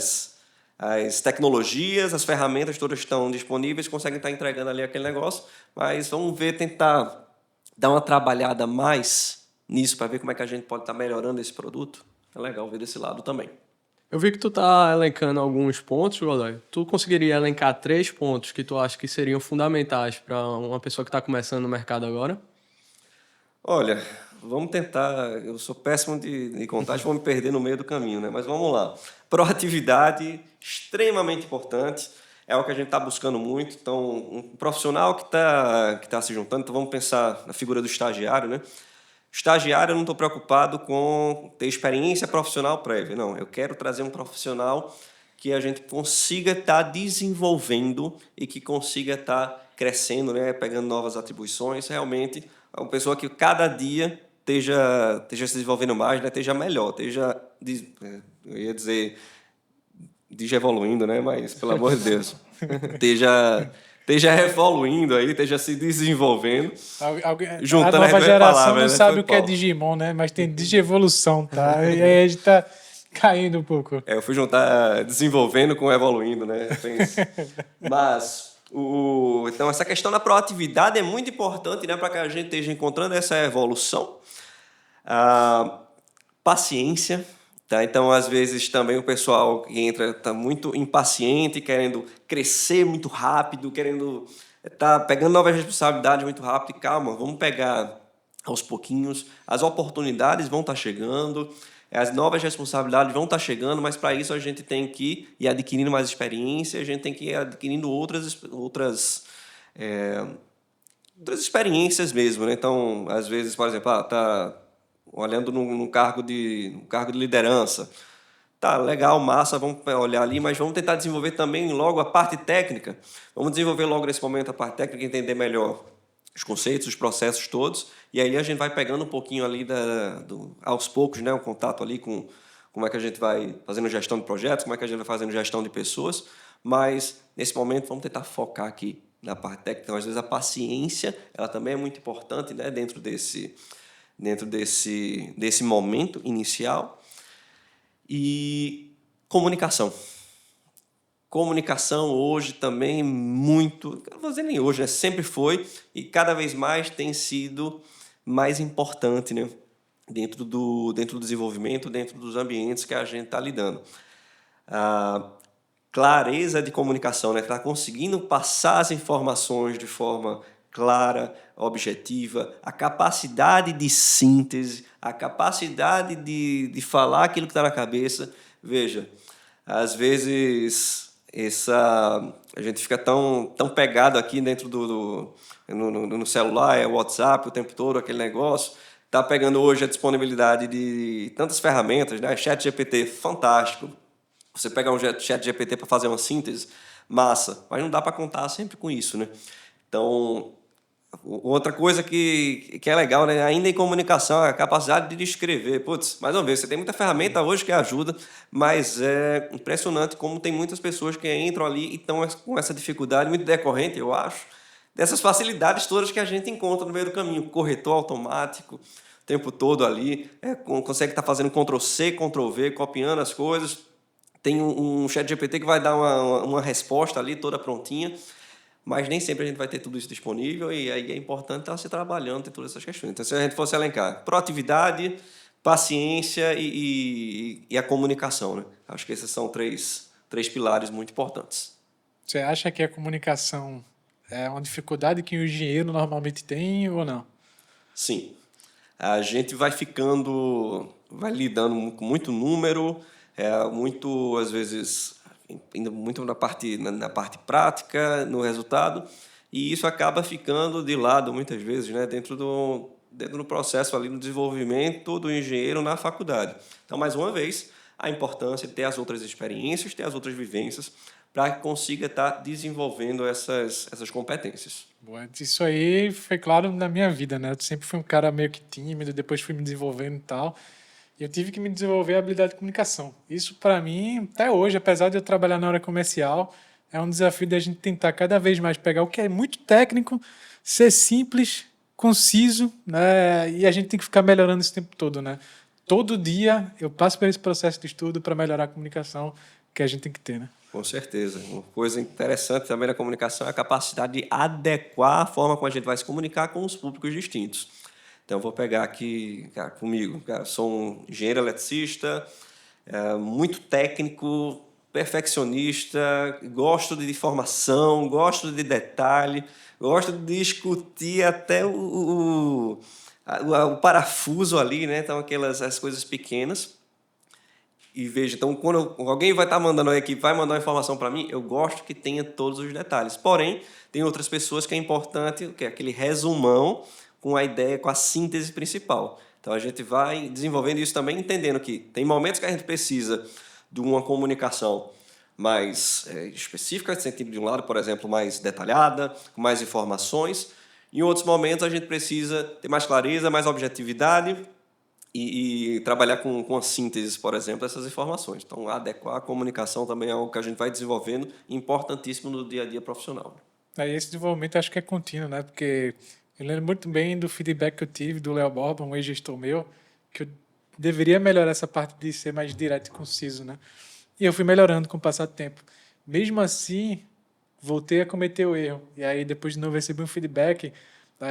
as tecnologias, as ferramentas todas estão disponíveis, conseguem estar entregando ali aquele negócio, mas vamos ver, tentar dar uma trabalhada mais nisso para ver como é que a gente pode estar melhorando esse produto. É legal ver desse lado também. Eu vi que tu tá elencando alguns pontos, Godoy. Tu conseguiria elencar 3 pontos que tu acha que seriam fundamentais para uma pessoa que está começando no mercado agora? Olha, vamos tentar. Eu sou péssimo de contagem, vou me perder no meio do caminho, né? Mas vamos lá. Proatividade, extremamente importante. É o que a gente está buscando muito. Então, um profissional que tá se juntando, então vamos pensar na figura do estagiário, né? Estagiário, eu não estou preocupado com ter experiência profissional prévia. Não, eu quero trazer um profissional que a gente consiga estar desenvolvendo e que consiga estar crescendo, né? Pegando novas atribuições. Realmente, é uma pessoa que cada dia esteja se desenvolvendo mais, né? Esteja melhor, eu ia dizer, evoluindo, né? Mas, pelo amor de Deus, esteja evoluindo aí, esteja se desenvolvendo. A Juntando nova as geração palavras, não né? sabe Foi o que é Paulo. Digimon, né? Mas tem Digievolução, tá? E aí a gente tá caindo um pouco. Eu fui juntar desenvolvendo com evoluindo, né? Mas, então, essa questão da proatividade é muito importante, né? Para que a gente esteja encontrando essa evolução. Paciência, tá? Então, às vezes, também o pessoal que entra está muito impaciente, querendo crescer muito rápido, querendo tá pegando novas responsabilidades muito rápido. E calma, vamos pegar aos pouquinhos. As oportunidades vão estar chegando, as novas responsabilidades vão estar chegando, mas para isso a gente tem que ir adquirindo mais experiência, a gente tem que ir adquirindo outras experiências mesmo, né? Então, às vezes, por exemplo, tá olhando num cargo de liderança. Tá, legal, massa, vamos olhar ali, mas vamos tentar desenvolver também logo a parte técnica. Vamos desenvolver logo nesse momento a parte técnica, entender melhor os conceitos, os processos todos, e aí a gente vai pegando um pouquinho ali aos poucos, né, o contato ali com como é que a gente vai fazendo gestão de projetos, como é que a gente vai fazendo gestão de pessoas, mas nesse momento vamos tentar focar aqui na parte técnica. Então, às vezes a paciência, ela também é muito importante, né, dentro desse momento inicial. E comunicação. Comunicação hoje também muito, não vou dizer nem hoje, né? Sempre foi e cada vez mais tem sido mais importante, né? Dentro do desenvolvimento, dentro dos ambientes que a gente está lidando. A clareza de comunicação, né? Tá conseguindo passar as informações de forma clara, objetiva, a capacidade de síntese, a capacidade de falar aquilo que está na cabeça. Veja, às vezes a gente fica tão pegado aqui dentro no celular, é o WhatsApp o tempo todo, aquele negócio. Está pegando hoje a disponibilidade de tantas ferramentas, né? ChatGPT, fantástico. Você pegar um ChatGPT para fazer uma síntese, massa, mas não dá para contar sempre com isso, né? Então, outra coisa que é legal, né? Ainda em comunicação, a capacidade de descrever. Putz, mais uma vez, você tem muita ferramenta hoje que ajuda, mas é impressionante como tem muitas pessoas que entram ali e estão com essa dificuldade muito decorrente, eu acho, dessas facilidades todas que a gente encontra no meio do caminho. Corretor automático, o tempo todo ali, consegue estar fazendo Ctrl+C, Ctrl+V, copiando as coisas. Tem um ChatGPT que vai dar uma resposta ali toda prontinha, mas nem sempre a gente vai ter tudo isso disponível e aí é importante estar se trabalhando em todas essas questões. Então, se a gente fosse elencar proatividade, paciência e a comunicação, né? Acho que esses são três pilares muito importantes. Você acha que a comunicação é uma dificuldade que o engenheiro normalmente tem ou não? Sim. A gente vai lidando com muito número, muito, às vezes, ainda muito na parte prática, no resultado, e isso acaba ficando de lado, muitas vezes, né, dentro do processo ali no desenvolvimento do engenheiro na faculdade. Então, mais uma vez, a importância de ter as outras experiências, ter as outras vivências, para que consiga estar desenvolvendo essas competências. Boa, isso aí foi claro na minha vida, né? Eu sempre fui um cara meio que tímido, depois fui me desenvolvendo e tal. E eu tive que me desenvolver a habilidade de comunicação. Isso, para mim, até hoje, apesar de eu trabalhar na área comercial, é um desafio de a gente tentar cada vez mais pegar o que é muito técnico, ser simples, conciso, né? E a gente tem que ficar melhorando esse tempo todo, né? Todo dia eu passo por esse processo de estudo para melhorar a comunicação que a gente tem que ter, né? Com certeza. Uma coisa interessante também na comunicação é a capacidade de adequar a forma como a gente vai se comunicar com os públicos distintos. Então, eu vou pegar aqui, cara, comigo. Cara, sou um engenheiro eletricista, muito técnico, perfeccionista, gosto de informação, gosto de detalhe, gosto de discutir até o parafuso ali, né? Então, as coisas pequenas. E veja, então, quando alguém vai estar mandando aqui, vai mandar uma informação para mim, eu gosto que tenha todos os detalhes. Porém, tem outras pessoas que é importante, que é aquele resumão com a ideia, com a síntese principal. Então, a gente vai desenvolvendo isso também, entendendo que tem momentos que a gente precisa de uma comunicação mais específica, no sentido de um lado, por exemplo, mais detalhada, com mais informações. Em outros momentos, a gente precisa ter mais clareza, mais objetividade, e trabalhar com a síntese, por exemplo, dessas informações. Então, adequar a comunicação também é algo que a gente vai desenvolvendo, importantíssimo no dia a dia profissional. Aí esse desenvolvimento acho que é contínuo, né? Porque eu lembro muito bem do feedback que eu tive do Léo Borba, um ex-gestor meu, que eu deveria melhorar essa parte de ser mais direto e conciso, né? E eu fui melhorando com o passar do tempo. Mesmo assim, voltei a cometer o erro. E aí, depois de novo, recebi um feedback,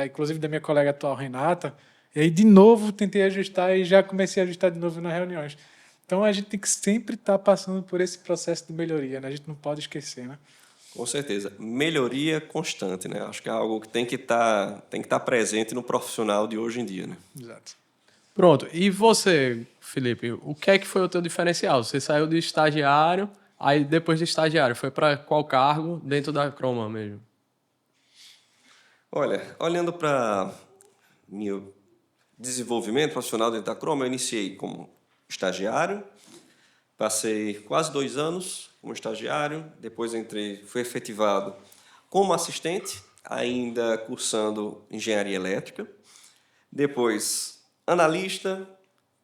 inclusive da minha colega atual, Renata. E aí, de novo, tentei ajustar e já comecei a ajustar de novo nas reuniões. Então, a gente tem que sempre estar passando por esse processo de melhoria, né? A gente não pode esquecer, né? Com certeza. Melhoria constante, né? Acho que é algo que tem que estar presente no profissional de hoje em dia, né? Exato. Pronto. E você, Felipe, o que é que foi o teu diferencial? Você saiu de estagiário, aí depois de estagiário, foi para qual cargo dentro da Croma mesmo? Olha, olhando para meu desenvolvimento profissional dentro da Croma, eu iniciei como estagiário, passei quase 2 anos como estagiário, depois fui efetivado como assistente, ainda cursando engenharia elétrica, depois analista,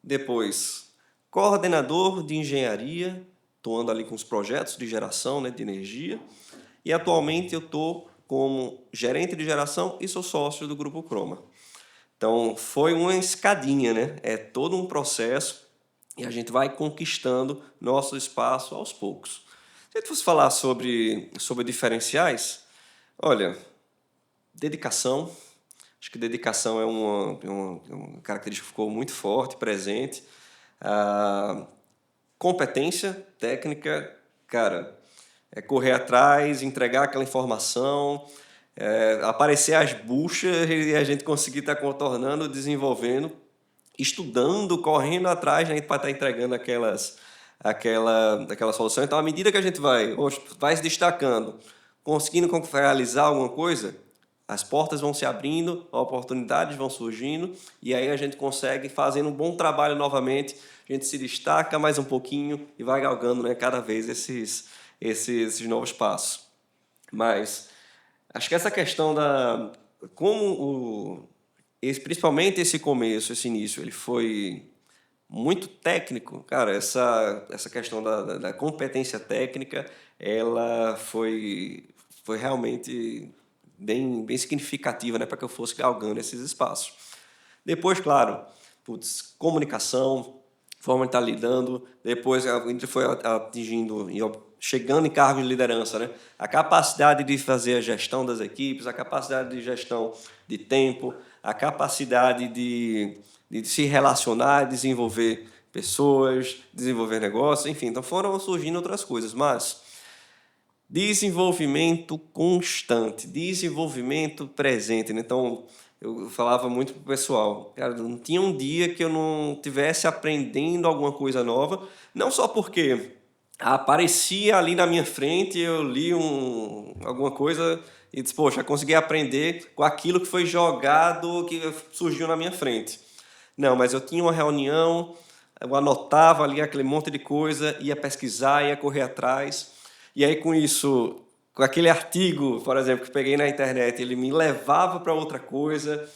depois coordenador de engenharia, atuando ali com os projetos de geração, né, de energia, e atualmente eu estou como gerente de geração e sou sócio do Grupo Croma. Então, foi uma escadinha, né? É todo um processo e a gente vai conquistando nosso espaço aos poucos. Se a gente fosse falar sobre diferenciais, olha, dedicação. Acho que dedicação é uma característica que ficou muito forte, presente. Competência técnica, cara, é correr atrás, entregar aquela informação, aparecer as buchas e a gente conseguir estar contornando, desenvolvendo, estudando, correndo atrás, né, para estar entregando aquela solução. Então, à medida que a gente vai se destacando, conseguindo realizar alguma coisa, as portas vão se abrindo, oportunidades vão surgindo, e aí a gente consegue, fazendo um bom trabalho novamente, a gente se destaca mais um pouquinho e vai galgando, né, cada vez esses novos passos. Mas acho que essa questão principalmente esse começo, esse início, ele foi muito técnico, cara, essa questão da competência técnica, ela foi realmente bem significativa, né, para que eu fosse galgando esses espaços. Depois, claro, comunicação, forma de estar lidando, depois a gente foi atingindo chegando em cargos de liderança, né? A capacidade de fazer a gestão das equipes, a capacidade de gestão de tempo, a capacidade de se relacionar, desenvolver pessoas, desenvolver negócios, enfim. Então foram surgindo outras coisas, mas desenvolvimento constante, desenvolvimento presente, né? Então, eu falava muito pro pessoal, cara, não tinha um dia que eu não tivesse aprendendo alguma coisa nova, não só porque aparecia ali na minha frente, eu li alguma coisa e disse, poxa, consegui aprender com aquilo que foi jogado, que surgiu na minha frente. Não, mas eu tinha uma reunião, eu anotava ali aquele monte de coisa, ia pesquisar, ia correr atrás, e aí com isso, com aquele artigo, por exemplo, que peguei na internet, ele me levava para outra coisa,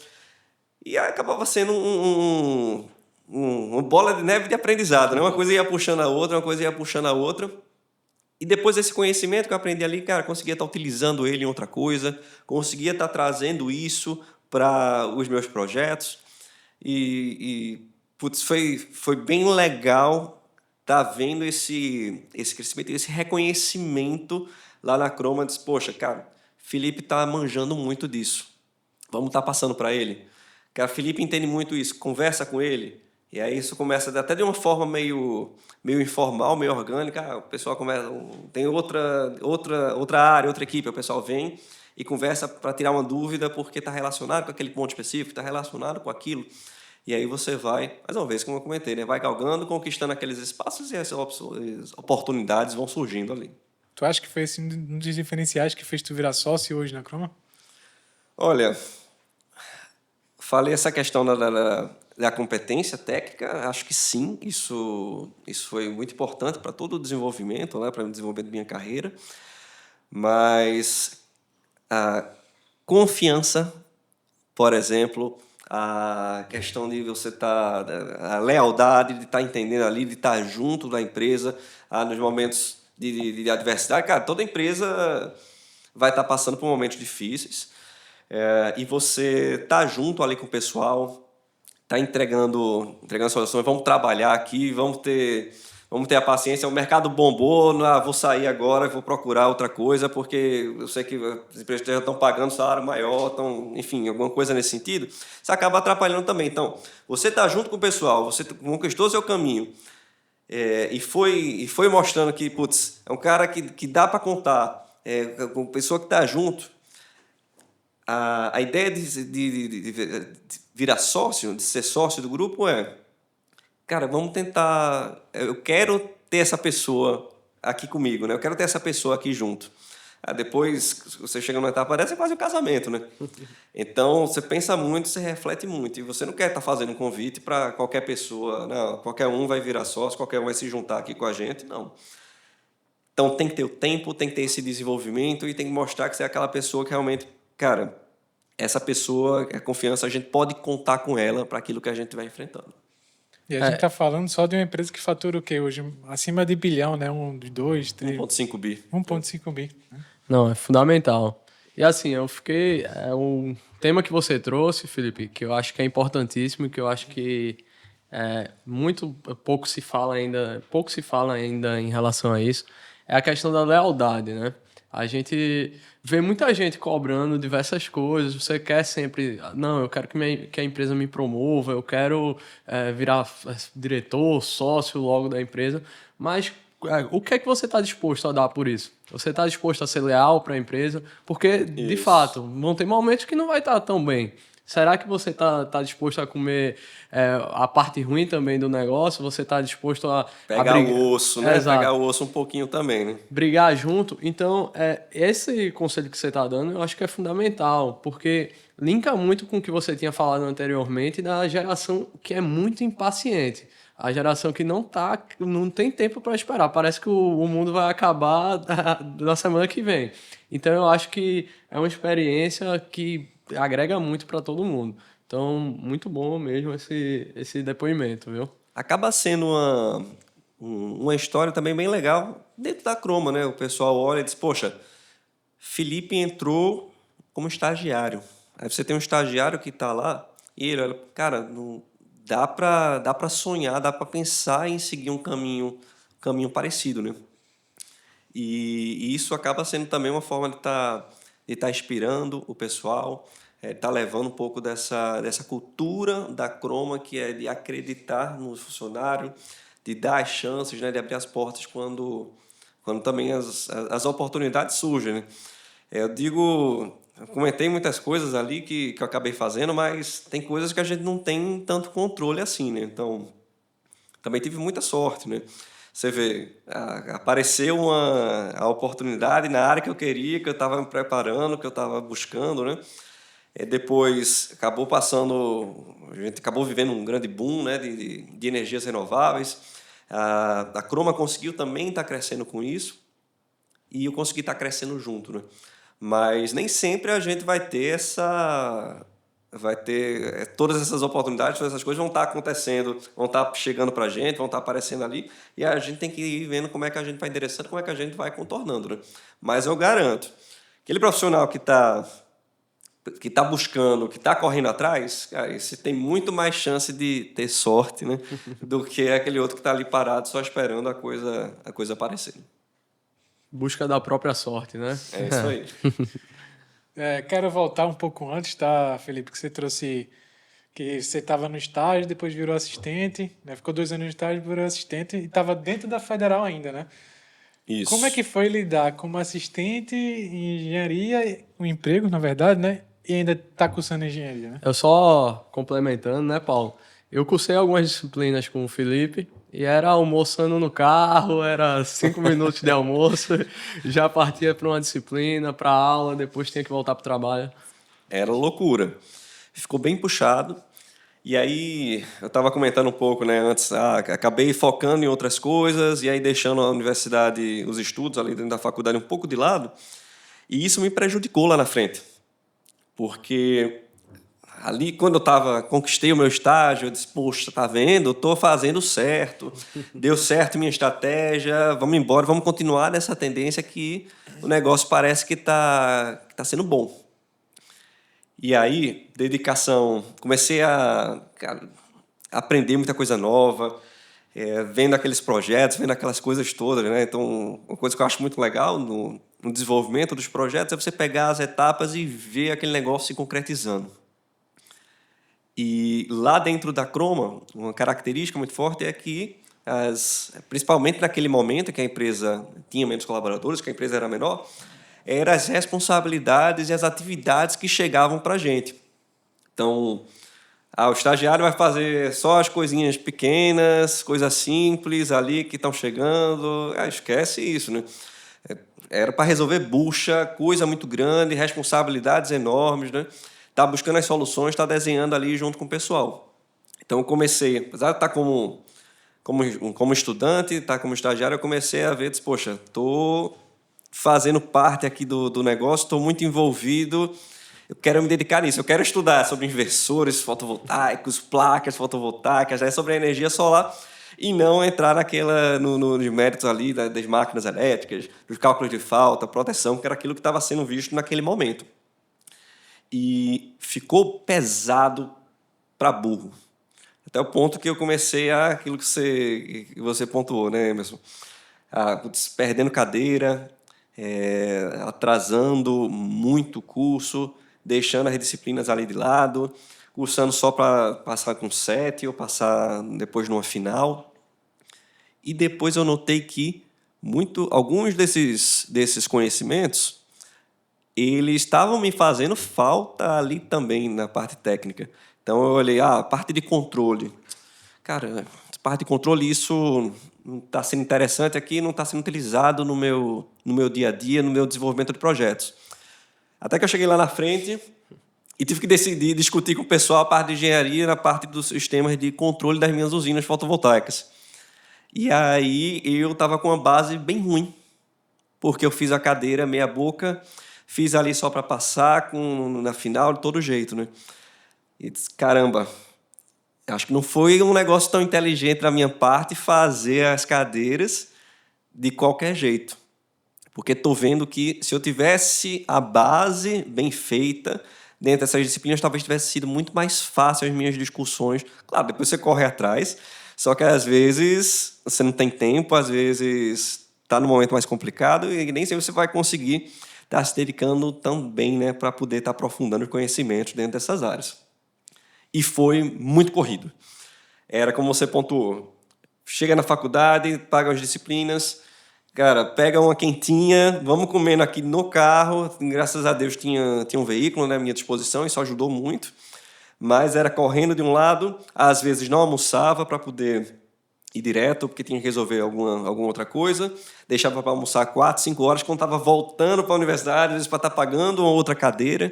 e acabava sendo uma bola de neve de aprendizado, né? Uma coisa ia puxando a outra, uma coisa ia puxando a outra. E depois desse conhecimento que eu aprendi ali, cara, conseguia estar utilizando ele em outra coisa, conseguia estar trazendo isso para os meus projetos. Putz, foi bem legal estar vendo esse crescimento, esse reconhecimento lá na Croma. Disse, poxa, cara, Felipe está manjando muito disso. Vamos estar passando para ele. Cara, Felipe entende muito isso, conversa com ele. E aí isso começa até de uma forma meio informal, meio orgânica. O pessoal começa, tem outra área, outra equipe, o pessoal vem e conversa para tirar uma dúvida porque está relacionado com aquele ponto específico, está relacionado com aquilo. E aí você vai, mais uma vez, como eu comentei, né? Vai galgando, conquistando aqueles espaços e essas oportunidades vão surgindo ali. Tu acha que foi esse um dos diferenciais que fez tu virar sócio hoje na Croma? Olha, falei essa questão da competência técnica, acho que sim, isso foi muito importante para todo o desenvolvimento, né? Para o desenvolvimento da minha carreira, mas a confiança, por exemplo, a questão de você estar, a lealdade, de estar entendendo ali, de estar junto da empresa, nos momentos de adversidade. Cara, toda empresa vai estar passando por momentos difíceis, e você estar junto ali com o pessoal, estar entregando soluções, vamos trabalhar aqui, vamos ter a paciência, o mercado bombou, vou sair agora, vou procurar outra coisa, porque eu sei que as empresas já estão pagando salário maior, enfim, alguma coisa nesse sentido, isso acaba atrapalhando também. Então, você está junto com o pessoal, você conquistou seu caminho, e foi mostrando que, putz, é um cara que dá para contar, com pessoa que está junto. A ideia de virar sócio, de ser sócio do grupo cara, vamos tentar. Eu quero ter essa pessoa aqui comigo, né? Eu quero ter essa pessoa aqui junto. Depois, você chega numa etapa dessa, é quase um casamento, né? Então, você pensa muito, você reflete muito. E você não quer estar fazendo um convite para qualquer pessoa, não, qualquer um vai virar sócio, qualquer um vai se juntar aqui com a gente, não. Então, tem que ter o tempo, tem que ter esse desenvolvimento e tem que mostrar que você é aquela pessoa que realmente, cara, essa pessoa, a confiança, a gente pode contar com ela para aquilo que a gente vai enfrentando. E a gente está falando só de uma empresa que fatura o quê hoje? Acima de bilhão, né? 2, 3... 1,5 bi. 1,5 bi. Não, é fundamental. E assim, é um tema que você trouxe, Felipe, que eu acho que é importantíssimo e que eu acho que pouco se fala ainda em relação a isso, é a questão da lealdade, né? A gente vê muita gente cobrando diversas coisas, você quer sempre, não, eu quero que a empresa me promova, eu quero virar diretor, sócio logo da empresa, mas o que é que você está disposto a dar por isso? Você está disposto a ser leal para a empresa? Porque, de fato, vão ter momentos que não vai estar tão bem. Será que você está disposto a comer a parte ruim também do negócio? Você está disposto a pegar o osso, né? Exato. Pegar o osso um pouquinho também, né? Brigar junto. Então, esse conselho que você está dando, eu acho que é fundamental, porque linka muito com o que você tinha falado anteriormente da geração que é muito impaciente. A geração que não tem tempo para esperar. Parece que o mundo vai acabar na semana que vem. Então, eu acho que é uma experiência que agrega muito para todo mundo. Então, muito bom mesmo esse depoimento, viu? Acaba sendo uma história também bem legal dentro da Croma, né? O pessoal olha e diz, poxa, Felipe entrou como estagiário. Aí você tem um estagiário que está lá e ele olha, cara, não dá para sonhar, dá para pensar em seguir um caminho parecido, né? E isso acaba sendo também uma forma de tá inspirando o pessoal, tá levando um pouco dessa cultura da Croma, que é de acreditar no funcionário, de dar as chances, né, de abrir as portas quando também as oportunidades surgem, né? Eu comentei muitas coisas ali que eu acabei fazendo, mas tem coisas que a gente não tem tanto controle assim, né? Então, também tive muita sorte, né? Você vê, apareceu a oportunidade na área que eu queria, que eu estava me preparando, que eu estava buscando, né? Depois acabou passando, a gente acabou vivendo um grande boom, né, de energias renováveis. A Croma conseguiu também estar crescendo com isso e eu consegui estar crescendo junto, né? Mas nem sempre a gente vai ter todas essas oportunidades, todas essas coisas vão estar acontecendo, vão estar chegando para a gente, vão estar aparecendo ali, e a gente tem que ir vendo como é que a gente vai endereçando, como é que a gente vai contornando, né? Mas eu garanto, aquele profissional que está buscando, que está correndo atrás, cara, esse tem muito mais chance de ter sorte, né, do que aquele outro que está ali parado só esperando a coisa aparecer. Busca da própria sorte, né? É isso aí. Quero voltar um pouco antes, tá, Felipe? Que você trouxe que você estava no estágio, depois virou assistente, né? Ficou 2 anos no estágio, virou assistente e estava dentro da federal ainda, né? Isso. Como é que foi lidar como assistente em engenharia, um emprego, na verdade, né? E ainda está cursando engenharia, né? Eu só complementando, né, Paulo? Eu cursei algumas disciplinas com o Felipe e era almoçando no carro, era 5 minutos de almoço, já partia para uma disciplina, para aula, depois tinha que voltar para o trabalho. Era loucura. Ficou bem puxado. E aí, eu estava comentando um pouco, né, antes, acabei focando em outras coisas e aí deixando a universidade, os estudos ali dentro da faculdade um pouco de lado. E isso me prejudicou lá na frente. Porque ali, quando conquistei o meu estágio, eu disse, poxa, tá vendo? Eu tô fazendo certo. Deu certo minha estratégia, vamos embora, vamos continuar nessa tendência que o negócio parece que tá sendo bom. E aí, dedicação, comecei a aprender muita coisa nova, vendo aqueles projetos, vendo aquelas coisas todas, né? Então, uma coisa que eu acho muito legal no desenvolvimento dos projetos é você pegar as etapas e ver aquele negócio se concretizando. E lá dentro da Croma, uma característica muito forte é que, principalmente naquele momento que a empresa tinha menos colaboradores, que a empresa era menor, eram as responsabilidades e as atividades que chegavam para a gente. Então, o estagiário vai fazer só as coisinhas pequenas, coisas simples ali que estão chegando. Esquece isso, né? Era para resolver bucha, coisa muito grande, responsabilidades enormes, né? Tá buscando as soluções, tá desenhando ali junto com o pessoal. Então, eu comecei, apesar de estar como estudante, estar como estagiário, eu comecei a ver, disse, poxa, estou fazendo parte aqui do negócio, estou muito envolvido, eu quero me dedicar nisso, eu quero estudar sobre inversores fotovoltaicos, placas fotovoltaicas, sobre a energia solar, e não entrar nos méritos ali das máquinas elétricas, dos cálculos de falta, proteção, que era aquilo que estava sendo visto naquele momento. E ficou pesado para burro. Até o ponto que eu comecei aquilo que você pontuou, né, Emerson? Perdendo cadeira, atrasando muito o curso, deixando as disciplinas ali de lado, cursando só para passar com 7 ou passar depois numa final. E depois eu notei que alguns desses conhecimentos eles estavam me fazendo falta ali também na parte técnica. Então eu olhei, a parte de controle. Cara, parte de controle, isso não está sendo interessante aqui, não está sendo utilizado no meu dia a dia, no meu desenvolvimento de projetos. Até que eu cheguei lá na frente e tive que discutir com o pessoal a parte de engenharia na parte dos sistemas de controle das minhas usinas fotovoltaicas. E aí eu estava com uma base bem ruim, porque eu fiz a cadeira meia boca, fiz ali só para passar na final, de todo jeito, né? E disse, caramba, acho que não foi um negócio tão inteligente da minha parte fazer as cadeiras de qualquer jeito. Porque estou vendo que se eu tivesse a base bem feita dentro dessas disciplinas, talvez tivesse sido muito mais fácil as minhas discussões. Claro, depois você corre atrás, só que às vezes você não tem tempo, às vezes tá no momento mais complicado e nem sempre você vai conseguir estar se dedicando tão bem, né, para poder estar aprofundando os conhecimentos dentro dessas áreas. E foi muito corrido. Era como você pontuou. Chega na faculdade, paga as disciplinas, cara, pega uma quentinha, vamos comendo aqui no carro. Graças a Deus tinha um veículo, né, à minha disposição, isso ajudou muito. Mas era correndo de um lado, às vezes não almoçava para poder ir direto, porque tinha que resolver alguma outra coisa. Deixava para almoçar 4, 5 horas, quando estava voltando para a universidade, às vezes para estar pagando uma outra cadeira.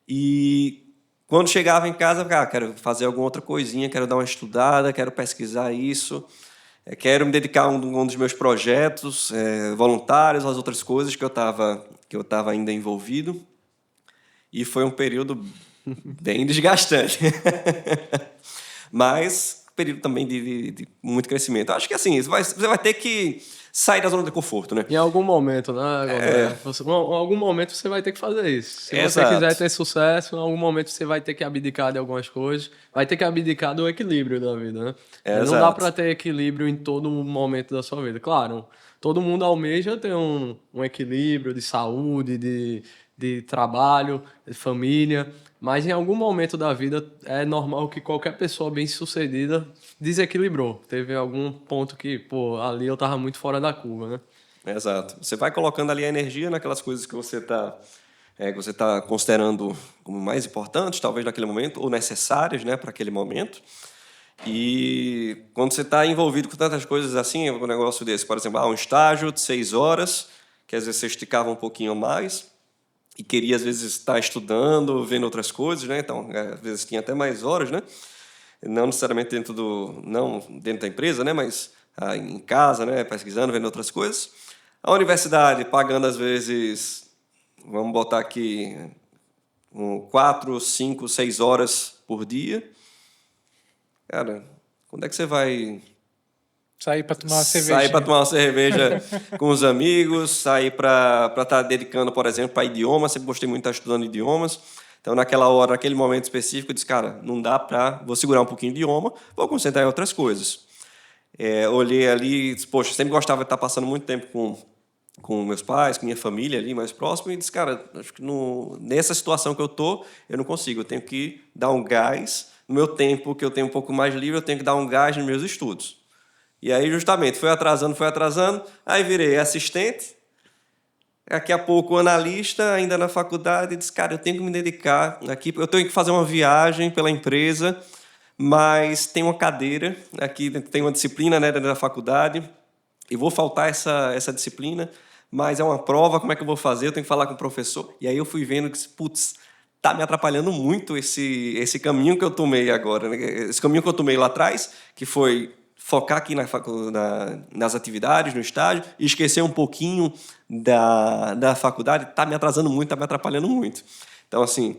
E quando chegava em casa, quero fazer alguma outra coisinha, quero dar uma estudada, quero pesquisar isso, quero me dedicar a um dos meus projetos voluntários, às outras coisas que eu estava ainda envolvido. E foi um período bem desgastante. Mas período também de muito crescimento. Acho que assim, você vai ter que sair da zona de conforto, né? Em algum momento, né? Em algum momento você vai ter que fazer isso. Se você Exato. quiser ter sucesso, em algum momento você vai ter que abdicar de algumas coisas. Vai ter que abdicar do equilíbrio da vida, né? Não dá Exato. para ter equilíbrio em todo momento da sua vida. Claro, todo mundo almeja ter um equilíbrio de saúde, de trabalho, de família, mas em algum momento da vida é normal que qualquer pessoa bem-sucedida desequilibrou. Teve algum ponto que, ali eu tava muito fora da curva, né? Exato. Você vai colocando ali a energia naquelas coisas que você tá considerando como mais importantes, talvez naquele momento, ou necessárias, né, para aquele momento. E quando você está envolvido com tantas coisas assim, um negócio desse, por exemplo, um estágio de 6 horas, que às vezes você esticava um pouquinho mais, e queria, às vezes, estar estudando, vendo outras coisas, né? Então, às vezes tinha até mais horas, né? Não necessariamente não dentro da empresa, né? Mas em casa, né? Pesquisando, vendo outras coisas. A universidade pagando, às vezes, vamos botar aqui, 4, 5, 6 horas por dia. Cara, quando é que você vai Sair para tomar uma cerveja. sair para tomar uma cerveja com os amigos, sair para estar dedicando, por exemplo, para idiomas. Sempre gostei muito de estar estudando idiomas. Então, naquela hora, naquele momento específico, eu disse, cara, não dá para... Vou segurar um pouquinho de idioma, vou concentrar em outras coisas. Olhei ali e disse, poxa, sempre gostava de estar passando muito tempo com meus pais, com minha família ali mais próximo, e disse, cara, acho que nessa situação que eu não consigo. Eu tenho que dar um gás. No meu tempo, que eu tenho um pouco mais livre, eu tenho que dar um gás nos meus estudos. E aí, justamente, foi atrasando, aí virei assistente, daqui a pouco analista, ainda na faculdade, e disse, cara, eu tenho que me dedicar aqui, eu tenho que fazer uma viagem pela empresa, mas tem uma cadeira, aqui tem uma disciplina, né, dentro da faculdade, e vou faltar essa disciplina, mas é uma prova, como é que eu vou fazer? Eu tenho que falar com o professor. E aí eu fui vendo que, putz, tá me atrapalhando muito esse caminho que eu tomei agora, né? Esse caminho que eu tomei lá atrás, que foi focar aqui nas atividades, no estágio, e esquecer um pouquinho da faculdade, está me atrasando muito, está me atrapalhando muito. Então, assim,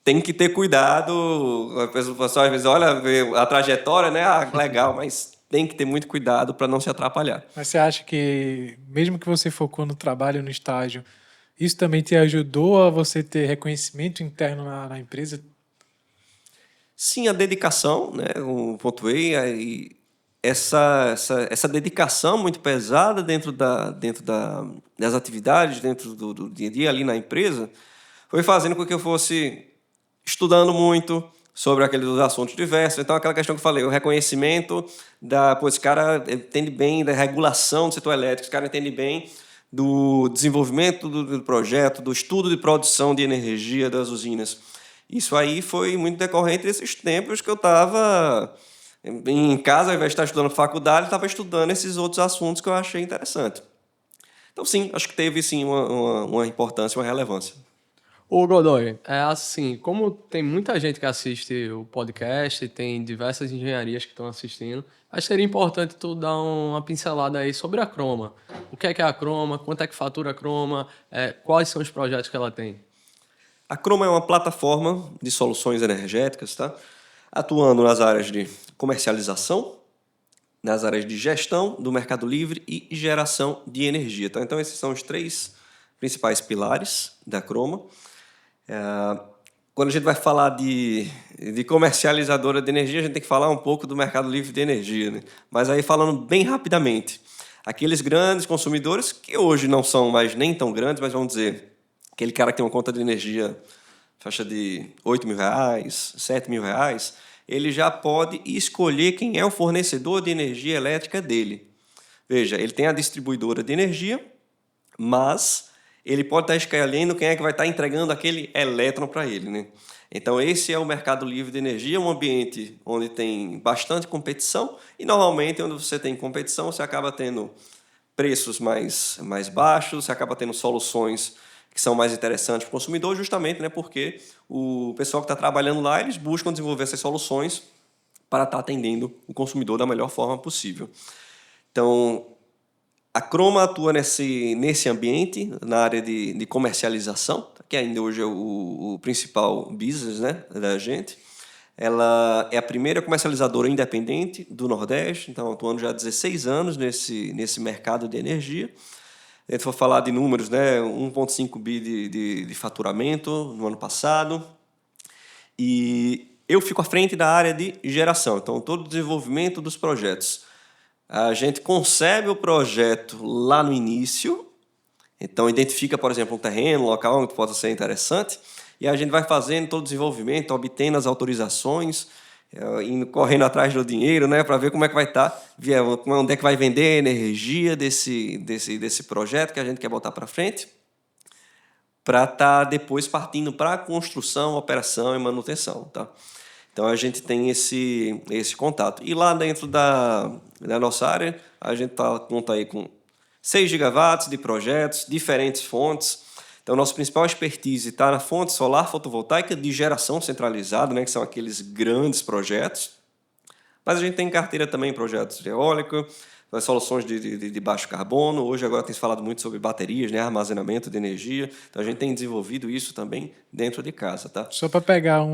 tem que ter cuidado. A pessoa às vezes olha a trajetória, né? Legal, mas tem que ter muito cuidado para não se atrapalhar. Mas você acha que, mesmo que você focou no trabalho, no estágio, isso também te ajudou a você ter reconhecimento interno na empresa? Sim, a dedicação, né? Eu pontuei aí. Essa dedicação muito pesada dentro das atividades, dentro do dia a dia ali na empresa, foi fazendo com que eu fosse estudando muito sobre aqueles assuntos diversos. Então, aquela questão que eu falei, o reconhecimento esse cara entende bem da regulação do setor elétrico, esse cara entende bem do desenvolvimento do projeto, do estudo de produção de energia das usinas. Isso aí foi muito decorrente desses tempos que eu estava em casa, ao invés de estar estudando faculdade, estava estudando esses outros assuntos que eu achei interessante. Então, sim, acho que teve sim uma importância, uma relevância. Ô Godoy, é assim, como tem muita gente que assiste o podcast, tem diversas engenharias que estão assistindo, acho que seria importante tu dar uma pincelada aí sobre a Croma. O que é a Croma? Quanto é que fatura a Croma? Quais são os projetos que ela tem? A Croma é uma plataforma de soluções energéticas, tá? Atuando nas áreas de comercialização, nas áreas de gestão do mercado livre e geração de energia. Tá? Então, esses são os 3 principais pilares da Croma. Quando a gente vai falar de comercializadora de energia, a gente tem que falar um pouco do mercado livre de energia. Né? Mas aí, falando bem rapidamente, Aqueles grandes consumidores, que hoje não são mais nem tão grandes, mas vamos dizer, aquele cara que tem uma conta de energia faixa de R$ 8.000, R$ 7.000, ele já pode escolher quem é o fornecedor de energia elétrica dele. Veja, ele tem a distribuidora de energia, mas ele pode estar escolhendo quem é que vai estar entregando aquele elétron para ele, né? Então, esse é o mercado livre de energia, um ambiente onde tem bastante competição e, normalmente, onde você tem competição, você acaba tendo preços mais baixos, você acaba tendo soluções que são mais interessantes para o consumidor, justamente, né, porque o pessoal que está trabalhando lá, eles buscam desenvolver essas soluções para estar atendendo o consumidor da melhor forma possível. Então, a Croma atua nesse ambiente, na área de comercialização, que ainda hoje é o principal business, né, da gente. Ela é a primeira comercializadora independente do Nordeste, então atuando já há 16 anos nesse mercado de energia. Se a gente for falar de números, né, 1,5 bi de faturamento no ano passado. E eu fico à frente da área de geração, então todo o desenvolvimento dos projetos. A gente concebe o projeto lá no início, então identifica, por exemplo, um terreno, um local onde possa ser interessante, e a gente vai fazendo todo o desenvolvimento, obtendo as autorizações, indo correndo atrás do dinheiro, né, para ver como é que vai estar, onde é que vai vender a energia desse projeto que a gente quer botar para frente, para estar depois partindo para a construção, operação e manutenção, tá? Então, a gente tem esse contato. E lá dentro da nossa área, a gente conta aí com 6 gigawatts de projetos, diferentes fontes. Então, nossa principal expertise está na fonte solar fotovoltaica de geração centralizada, né, que são aqueles grandes projetos. Mas a gente tem em carteira também projetos de eólica, soluções de baixo carbono. Hoje, agora, tem se falado muito sobre baterias, né, armazenamento de energia. Então, a gente tem desenvolvido isso também dentro de casa, tá? Só para pegar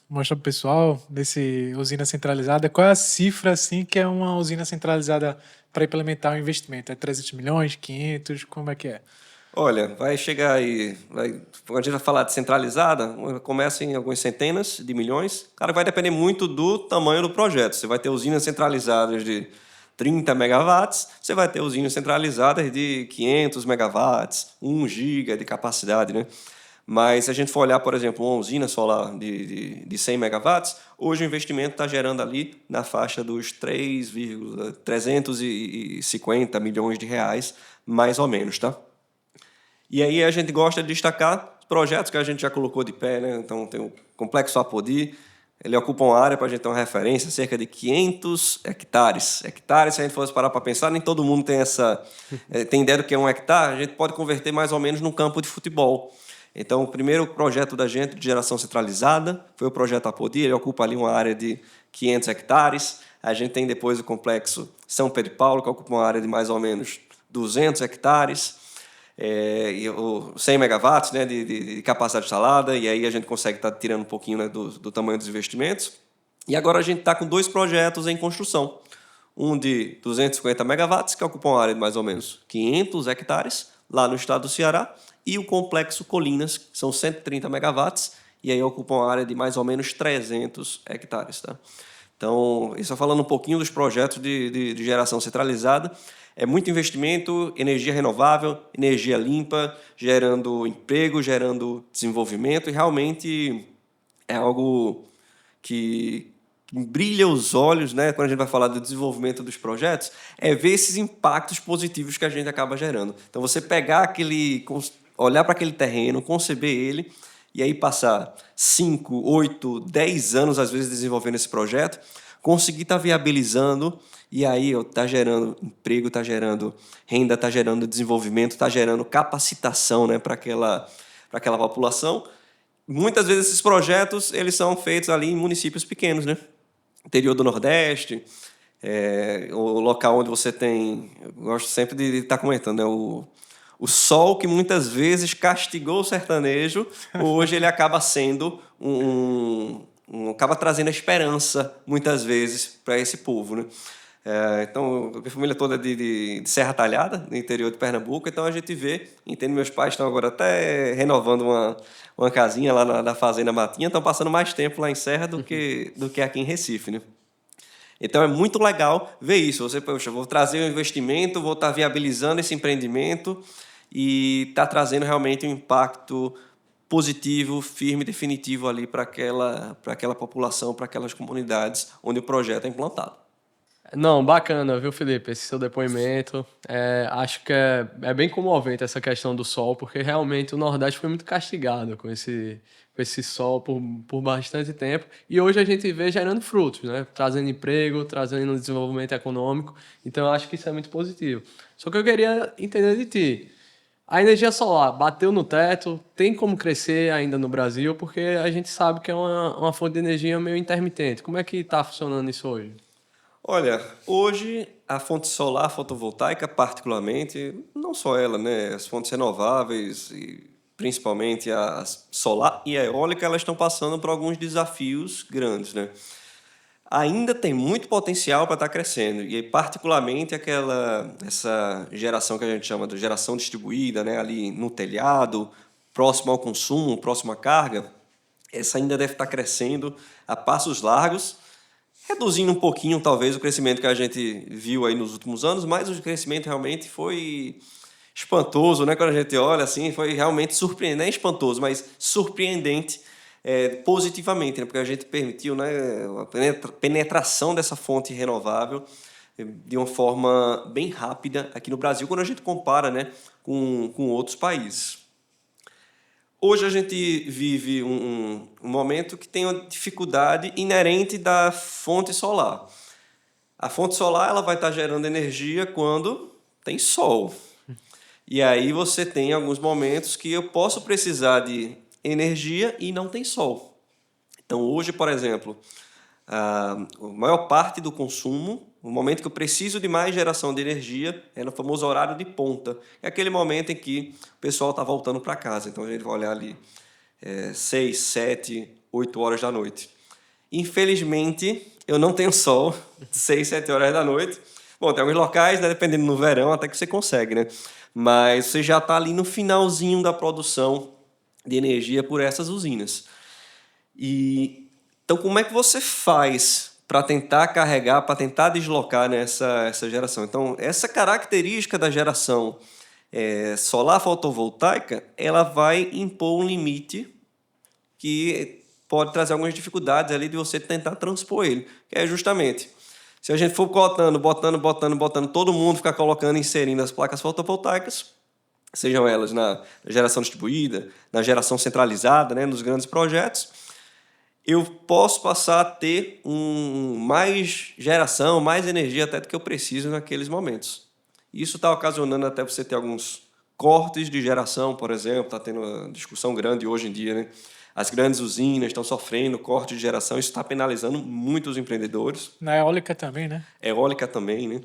mostrar para o pessoal desse usina centralizada, qual é a cifra assim que é uma usina centralizada para implementar um investimento? É 300 milhões, 500, como é que é? Olha, vai chegar aí, quando a gente vai falar de centralizada, começa em algumas centenas de milhões. Cara, vai depender muito do tamanho do projeto. Você vai ter usinas centralizadas de 30 megawatts, você vai ter usinas centralizadas de 500 megawatts, 1 giga de capacidade, né? Mas se a gente for olhar, por exemplo, uma usina solar de 100 megawatts, hoje o investimento está gerando ali na faixa dos 350 milhões de reais, mais ou menos, tá? E aí a gente gosta de destacar projetos que a gente já colocou de pé, né? Então tem o Complexo Apodi, ele ocupa uma área, para a gente ter uma referência, cerca de 500 hectares. Hectares, se a gente fosse parar para pensar, nem todo mundo tem ideia do que é um hectare, a gente pode converter mais ou menos num campo de futebol. Então, o primeiro projeto da gente de geração centralizada foi o projeto Apodi, ele ocupa ali uma área de 500 hectares. A gente tem depois o complexo São Pedro e Paulo, que ocupa uma área de mais ou menos 200 hectares, e 100 megawatts, né, de capacidade instalada, e aí a gente consegue estar tirando um pouquinho, né, do tamanho dos investimentos. E agora a gente está com 2 projetos em construção. Um de 250 megawatts, que ocupa uma área de mais ou menos 500 hectares, lá no estado do Ceará, e o Complexo Colinas, que são 130 megawatts, e aí ocupa uma área de mais ou menos 300 hectares. Tá? Então, só falando um pouquinho dos projetos de geração centralizada, é muito investimento, energia renovável, energia limpa, gerando emprego, gerando desenvolvimento, e realmente é algo que brilha os olhos, né, quando a gente vai falar do desenvolvimento dos projetos, é ver esses impactos positivos que a gente acaba gerando. Então, você olhar para aquele terreno, conceber ele, e aí passar 5, 8, 10 anos, às vezes, desenvolvendo esse projeto, conseguir estar viabilizando, e aí está gerando emprego, está gerando renda, está gerando desenvolvimento, está gerando capacitação, né, para aquela população. Muitas vezes esses projetos eles são feitos ali em municípios pequenos, né? Interior do Nordeste, o local onde você tem... Eu gosto sempre de estar comentando, né? O sol que muitas vezes castigou o sertanejo, hoje ele acaba sendo acaba trazendo a esperança, muitas vezes, para esse povo, né? Então, a minha família toda é de Serra Talhada, no interior de Pernambuco, então a gente vê, entende, meus pais estão agora até renovando uma casinha lá na Fazenda Matinha, estão passando mais tempo lá em Serra do que aqui em Recife, né? Então é muito legal ver isso. Você, poxa, vou trazer um investimento, vou estar viabilizando esse empreendimento e está trazendo realmente um impacto positivo, firme, definitivo ali para aquela população, para aquelas comunidades onde o projeto é implantado. Não, bacana, viu, Felipe? Esse seu depoimento. Acho que é bem comovente essa questão do sol, porque realmente o Nordeste foi muito castigado com esse sol por bastante tempo. E hoje a gente vê gerando frutos, né? Trazendo emprego, trazendo desenvolvimento econômico. Então, eu acho que isso é muito positivo. Só que eu queria entender de ti. A energia solar bateu no teto, tem como crescer ainda no Brasil, porque a gente sabe que é uma fonte de energia meio intermitente. Como é que está funcionando isso hoje? Olha, hoje a fonte solar fotovoltaica, particularmente, não só ela, né? As fontes renováveis, e principalmente a solar e a eólica, elas estão passando por alguns desafios grandes, né? Ainda tem muito potencial para estar crescendo, e particularmente essa geração que a gente chama de geração distribuída, né? Ali no telhado, próximo ao consumo, próximo à carga, essa ainda deve estar crescendo a passos largos, reduzindo um pouquinho, talvez, o crescimento que a gente viu aí nos últimos anos, mas o crescimento realmente foi espantoso, né? Quando a gente olha assim, foi realmente surpreendente, não é espantoso, mas surpreendente positivamente, né? Porque a gente permitiu, né, a penetração dessa fonte renovável de uma forma bem rápida aqui no Brasil, quando a gente compara, né, com outros países. Hoje a gente vive um momento que tem uma dificuldade inerente da fonte solar. A fonte solar ela vai estar gerando energia quando tem sol. E aí você tem alguns momentos que eu posso precisar de energia e não tem sol. Então hoje, por exemplo, a maior parte do consumo, o momento que eu preciso de mais geração de energia, é no famoso horário de ponta. É aquele momento em que o pessoal está voltando para casa. Então a gente vai olhar ali 6, 7, 8 horas da noite. Infelizmente, eu não tenho sol 6, 7 horas da noite. Bom, tem alguns locais, né, dependendo no verão, até que você consegue, né? Mas você já está ali no finalzinho da produção de energia por essas usinas. Então, como é que você faz para tentar carregar, para tentar deslocar essa geração? Então, essa característica da geração solar fotovoltaica, ela vai impor um limite que pode trazer algumas dificuldades ali de você tentar transpor ele, que é justamente, se a gente for botando, todo mundo ficar colocando, inserindo as placas fotovoltaicas, sejam elas na geração distribuída, na geração centralizada, né, nos grandes projetos, eu posso passar a ter mais geração, mais energia até do que eu preciso naqueles momentos. Isso está ocasionando até você ter alguns cortes de geração, por exemplo, está tendo uma discussão grande hoje em dia, né? As grandes usinas estão sofrendo corte de geração, isso está penalizando muitos empreendedores. Na eólica também, né? Eólica também, né?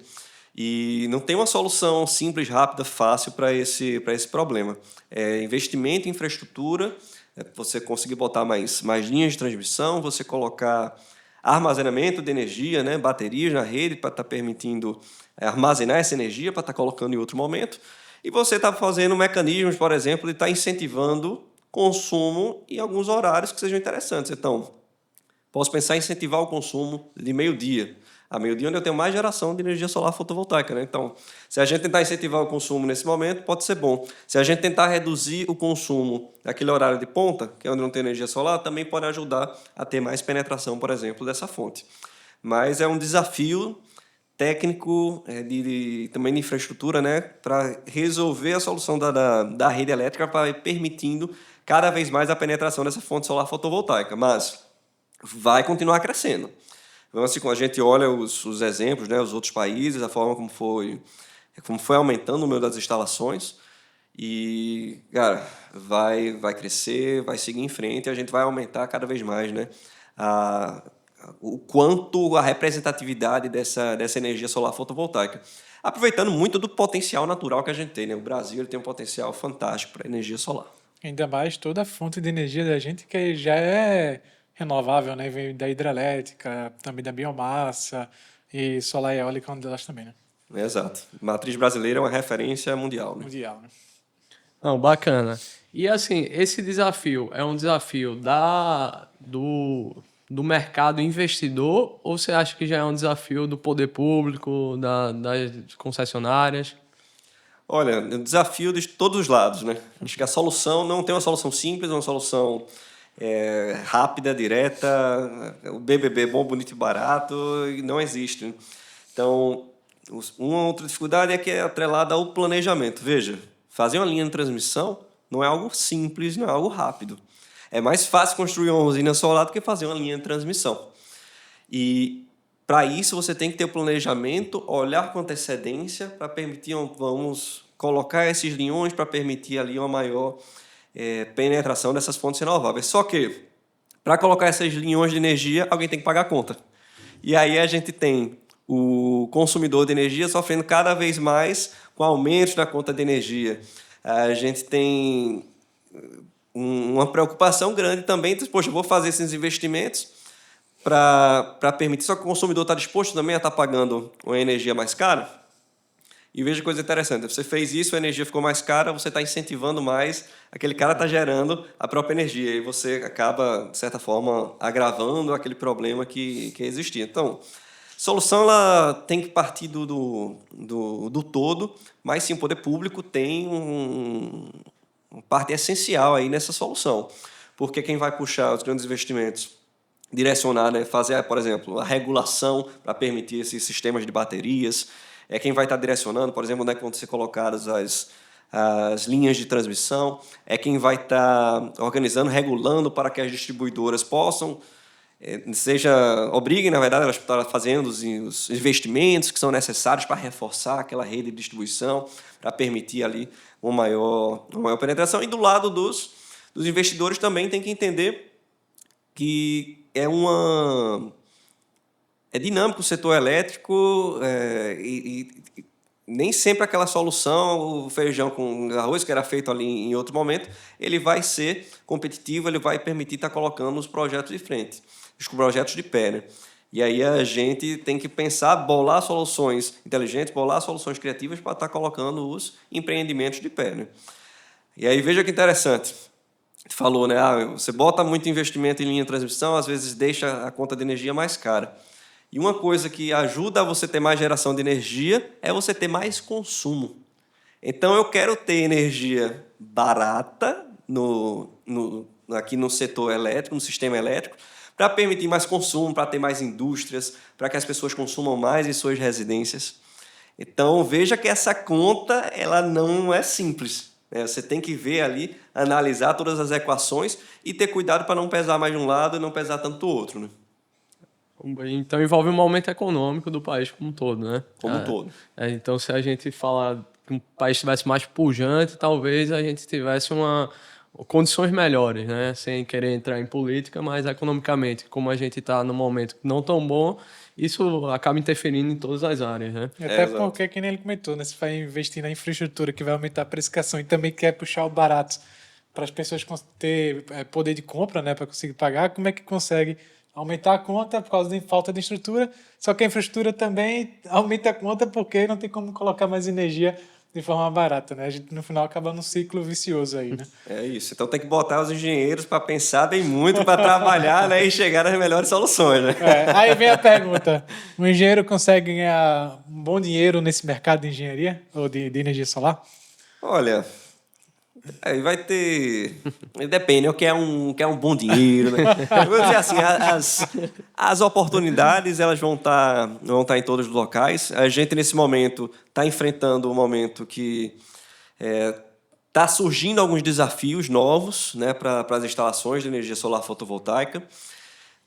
E não tem uma solução simples, rápida, fácil para esse problema. Investimento em infraestrutura, você conseguir botar mais linhas de transmissão, você colocar armazenamento de energia, né? Baterias na rede para estar permitindo armazenar essa energia, para estar colocando em outro momento. E você está fazendo mecanismos, por exemplo, de estar incentivando consumo em alguns horários que sejam interessantes. Então, posso pensar em incentivar o consumo de meio-dia. A meio-dia, onde eu tenho mais geração de energia solar fotovoltaica, né? Então, se a gente tentar incentivar o consumo nesse momento, pode ser bom. Se a gente tentar reduzir o consumo naquele horário de ponta, que é onde não tem energia solar, também pode ajudar a ter mais penetração, por exemplo, dessa fonte. Mas é um desafio técnico, também de infraestrutura, né, para resolver a solução da rede elétrica, para permitindo cada vez mais a penetração dessa fonte solar fotovoltaica. Mas vai continuar crescendo. Então, assim, quando a gente olha os exemplos, né, os outros países, a forma como foi aumentando o número das instalações, e, cara, vai crescer, vai seguir em frente, e a gente vai aumentar cada vez mais, né, o quanto a representatividade dessa energia solar fotovoltaica. Aproveitando muito do potencial natural que a gente tem, né? O Brasil ele tem um potencial fantástico para energia solar. Ainda mais toda a fonte de energia da gente que já é renovável, né? Vem da hidrelétrica, também da biomassa e solar e eólica, uma delas também, né? Exato. Matriz brasileira é uma referência mundial, né? Mundial, né? Não, bacana. E assim, esse desafio é um desafio do mercado investidor ou você acha que já é um desafio do poder público, das concessionárias? Olha, o desafio de todos os lados, né? Acho que a solução não tem uma solução simples, uma solução rápida, direta, o BBB bom, bonito e barato, não existe, né? Então, uma outra dificuldade é que é atrelada ao planejamento. Veja, fazer uma linha de transmissão não é algo simples, não é algo rápido. É mais fácil construir uma usina solar do que fazer uma linha de transmissão. E para isso você tem que ter o planejamento, olhar com antecedência para permitir, vamos colocar esses linhões para permitir ali uma maior penetração dessas fontes renováveis. Só que, para colocar esses linhões de energia, alguém tem que pagar a conta. E aí a gente tem o consumidor de energia sofrendo cada vez mais com aumentos na conta de energia. A gente tem uma preocupação grande também, poxa, eu vou fazer esses investimentos para permitir, só que o consumidor está disposto também a estar pagando uma energia mais cara. E veja coisa interessante, você fez isso, a energia ficou mais cara, você está incentivando mais, aquele cara está gerando a própria energia, e você acaba, de certa forma, agravando aquele problema que existia. Então, a solução ela tem que partir do todo, mas sim, o poder público tem uma parte essencial aí nessa solução, porque quem vai puxar os grandes investimentos, direcionar, né, fazer, por exemplo, a regulação para permitir esses sistemas de baterias, é quem vai estar direcionando, por exemplo, onde é que vão ser colocadas as linhas de transmissão, é quem vai estar organizando, regulando para que as distribuidoras possam, obriguem, na verdade, elas estar fazendo os investimentos que são necessários para reforçar aquela rede de distribuição, para permitir ali uma maior penetração. E do lado dos investidores também tem que entender que é dinâmico o setor elétrico e nem sempre aquela solução, o feijão com arroz que era feito ali em outro momento, ele vai ser competitivo, ele vai permitir estar colocando os projetos de frente, os projetos de pé, né? E aí a gente tem que pensar, bolar soluções inteligentes, bolar soluções criativas para estar colocando os empreendimentos de pé, né? E aí veja que interessante. Falou, né? Você bota muito investimento em linha de transmissão, às vezes deixa a conta de energia mais cara. E uma coisa que ajuda a você ter mais geração de energia é você ter mais consumo. Então, eu quero ter energia barata aqui no setor elétrico, no sistema elétrico, para permitir mais consumo, para ter mais indústrias, para que as pessoas consumam mais em suas residências. Então, veja que essa conta ela não é simples. Você tem que ver ali, analisar todas as equações e ter cuidado para não pesar mais de um lado e não pesar tanto do outro, né? Então envolve um aumento econômico do país como um todo, né? Como um todo. Então, se a gente falar que um país estivesse mais pujante, talvez a gente tivesse condições melhores, né? Sem querer entrar em política, mas economicamente, como a gente está num momento não tão bom, isso acaba interferindo em todas as áreas, né? Até porque, que nem ele comentou, né? Você vai investir na infraestrutura que vai aumentar a precificação e também quer puxar o barato para as pessoas ter poder de compra, né? Para conseguir pagar, como é que consegue aumentar a conta por causa de falta de estrutura? Só que a infraestrutura também aumenta a conta porque não tem como colocar mais energia de forma barata, né? A gente, no final, acaba num ciclo vicioso aí, né? É isso. Então tem que botar os engenheiros para pensar bem muito, para trabalhar, né, e chegar nas melhores soluções, né? Aí vem a pergunta. O engenheiro consegue ganhar um bom dinheiro nesse mercado de engenharia ou de energia solar? Olha, aí vai ter... Depende, o que é um bom dinheiro, né? Eu vou dizer assim, as oportunidades elas vão estar em todos os locais. A gente, nesse momento, está enfrentando um momento que está surgindo alguns desafios novos, né, para as instalações de energia solar fotovoltaica,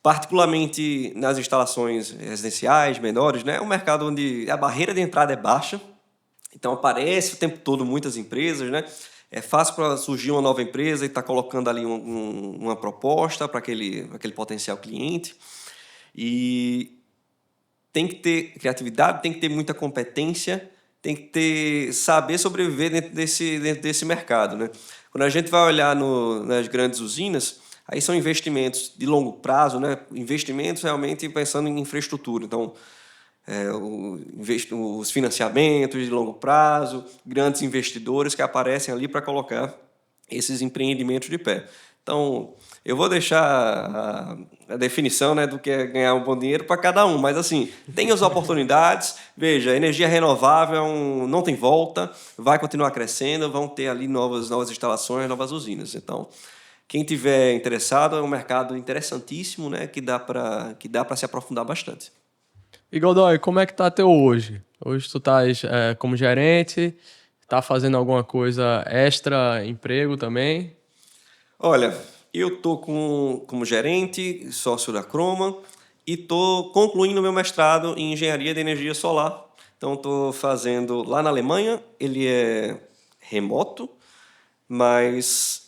particularmente nas instalações residenciais, menores, né? É um mercado onde a barreira de entrada é baixa, então aparece o tempo todo muitas empresas, né? É fácil para surgir uma nova empresa e estar colocando ali uma proposta para aquele potencial cliente. E tem que ter criatividade, tem que ter muita competência, tem que saber sobreviver dentro desse mercado, né? Quando a gente vai olhar nas grandes usinas, aí são investimentos de longo prazo, né? Investimentos realmente pensando em infraestrutura. Então, os financiamentos de longo prazo, grandes investidores que aparecem ali para colocar esses empreendimentos de pé. Então, eu vou deixar a definição, né, do que é ganhar um bom dinheiro para cada um, mas assim, tem as oportunidades. Veja, energia renovável não tem volta, vai continuar crescendo, vão ter ali novas instalações, novas usinas. Então, quem tiver interessado, é um mercado interessantíssimo, né, que dá para se aprofundar bastante. E Godoy, como é que tá teu hoje? Hoje tu estás como gerente, tá fazendo alguma coisa extra, emprego também? Olha, eu estou como gerente, sócio da Croma, e estou concluindo meu mestrado em engenharia de energia solar. Então, estou fazendo lá na Alemanha, ele é remoto, mas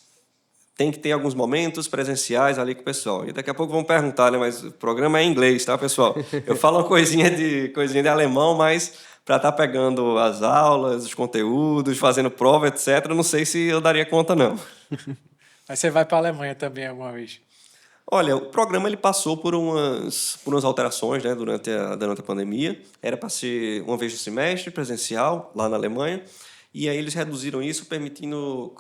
tem que ter alguns momentos presenciais ali com o pessoal. E daqui a pouco vão perguntar, né? Mas o programa é em inglês, tá, pessoal? Eu falo uma coisinha de alemão, mas para estar pegando as aulas, os conteúdos, fazendo prova, etc., não sei se eu daria conta, não. Aí você vai para a Alemanha também alguma vez? Olha, o programa ele passou por umas alterações, né, durante a pandemia. Era para ser uma vez no semestre, presencial, lá na Alemanha. E aí eles reduziram isso, permitindo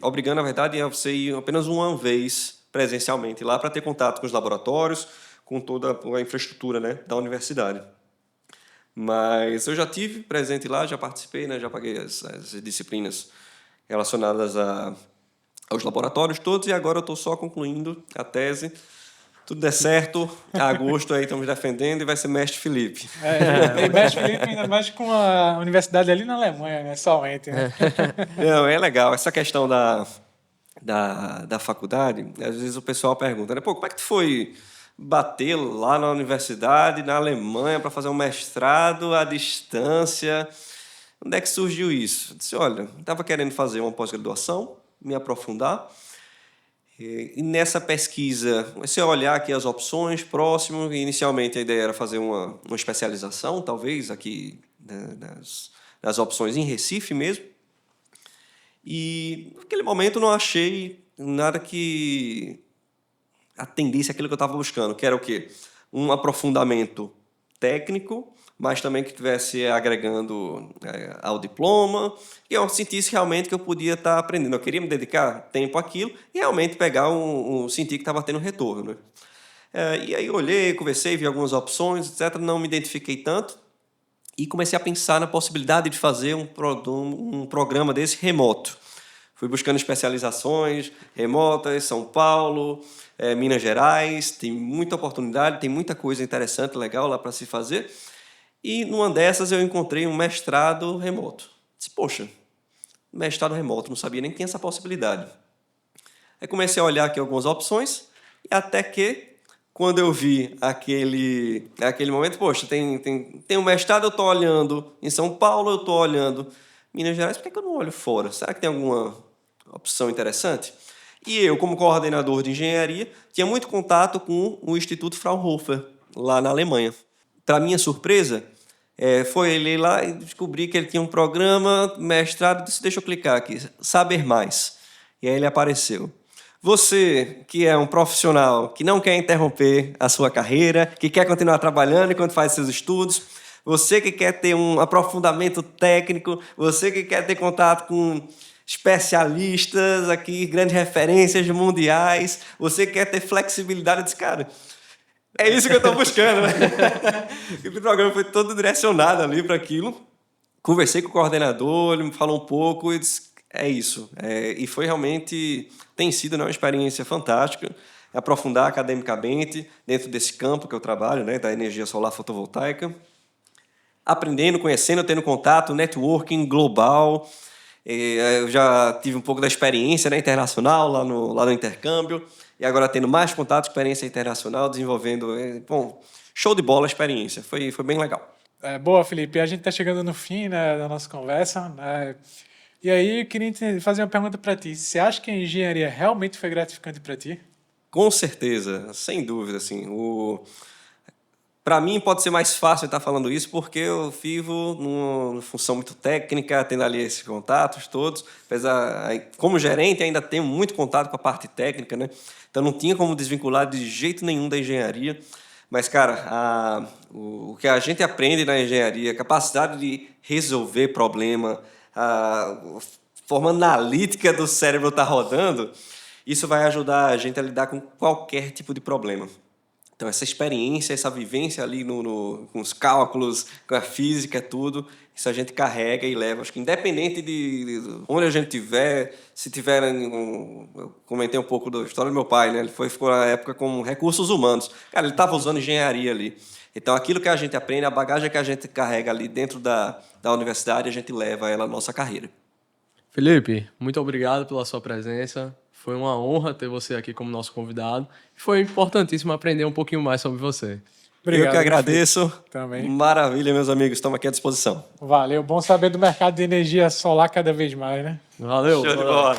obrigando, na verdade, a você ir apenas uma vez presencialmente lá para ter contato com os laboratórios, com toda a infraestrutura, né, da universidade. Mas eu já tive presente lá, já participei, né, já paguei as disciplinas relacionadas aos laboratórios todos, e agora eu estou só concluindo a tese. Tudo der certo, a agosto aí estamos defendendo e vai ser Mestre Felipe. E Mestre Felipe ainda mais com a universidade ali na Alemanha, né? Somente, né? Não, é legal. Essa questão da faculdade, às vezes o pessoal pergunta, né? Pô, como é que tu foi bater lá na universidade, na Alemanha, para fazer um mestrado à distância? Onde é que surgiu isso? Eu disse, olha, estava querendo fazer uma pós-graduação, me aprofundar. E nessa pesquisa, comecei a olhar aqui as opções próximo. Inicialmente a ideia era fazer uma especialização, talvez, aqui, né, nas opções em Recife mesmo. E naquele momento não achei nada que atendesse àquilo que eu estava buscando, que era o quê? Um aprofundamento técnico, mas também que estivesse agregando ao diploma, e eu sentisse realmente que eu podia estar aprendendo. Eu queria me dedicar tempo àquilo e realmente pegar sentir que estava tendo retorno, né? E aí eu olhei, conversei, vi algumas opções, etc. Não me identifiquei tanto e comecei a pensar na possibilidade de fazer um programa desse remoto. Fui buscando especializações remotas, São Paulo, Minas Gerais, tem muita oportunidade, tem muita coisa interessante, legal lá para se fazer. E numa dessas eu encontrei um mestrado remoto. Disse, poxa, mestrado remoto, não sabia nem que tinha essa possibilidade. Aí comecei a olhar aqui algumas opções, e até que, quando eu vi aquele momento, poxa, tem um mestrado, eu estou olhando em São Paulo, eu estou olhando em Minas Gerais, por que eu não olho fora? Será que tem alguma opção interessante? E eu, como coordenador de engenharia, tinha muito contato com o Instituto Fraunhofer, lá na Alemanha. Para minha surpresa, foi ele lá e descobri que ele tinha um programa, mestrado, disse, deixa eu clicar aqui, saber mais. E aí ele apareceu. Você, que é um profissional que não quer interromper a sua carreira, que quer continuar trabalhando enquanto faz seus estudos, você que quer ter um aprofundamento técnico, você que quer ter contato com especialistas aqui, grandes referências mundiais, você que quer ter flexibilidade, eu disse, cara, é isso que eu estou buscando, né? E o programa foi todo direcionado ali para aquilo. Conversei com o coordenador, ele me falou um pouco e disse, é isso. E foi realmente, tem sido, né, uma experiência fantástica, aprofundar academicamente dentro desse campo que eu trabalho, né, da energia solar fotovoltaica, aprendendo, conhecendo, tendo contato, networking global. Eu já tive um pouco da experiência, né, internacional lá no intercâmbio, e agora tendo mais contato, experiência internacional, desenvolvendo... Bom, show de bola a experiência, foi bem legal. Boa, Felipe. A gente está chegando no fim, né, da nossa conversa, né? E aí eu queria fazer uma pergunta para ti. Você acha que a engenharia realmente foi gratificante para ti? Com certeza, sem dúvida. Assim, para mim pode ser mais fácil estar falando isso porque eu vivo numa função muito técnica, tendo ali esses contatos todos. Apesar, como gerente, ainda tenho muito contato com a parte técnica, né? Então não tinha como desvincular de jeito nenhum da engenharia. Mas, cara, o que a gente aprende na engenharia, a capacidade de resolver problema, a forma analítica do cérebro está rodando. Isso vai ajudar a gente a lidar com qualquer tipo de problema. Então, essa experiência, essa vivência ali com os cálculos, com a física, tudo, isso a gente carrega e leva. Acho que independente de onde a gente estiver, se tiver... Eu comentei um pouco da história do meu pai, né? Ele ficou na época com recursos humanos. Cara, ele estava usando engenharia ali. Então, aquilo que a gente aprende, a bagagem que a gente carrega ali dentro da universidade, a gente leva ela à nossa carreira. Felipe, muito obrigado pela sua presença. Foi uma honra ter você aqui como nosso convidado. Foi importantíssimo aprender um pouquinho mais sobre você. Obrigado, eu que agradeço. Felipe. Também. Maravilha, meus amigos. Estamos aqui à disposição. Valeu. Bom saber do mercado de energia solar cada vez mais, né? Valeu. Show de bola.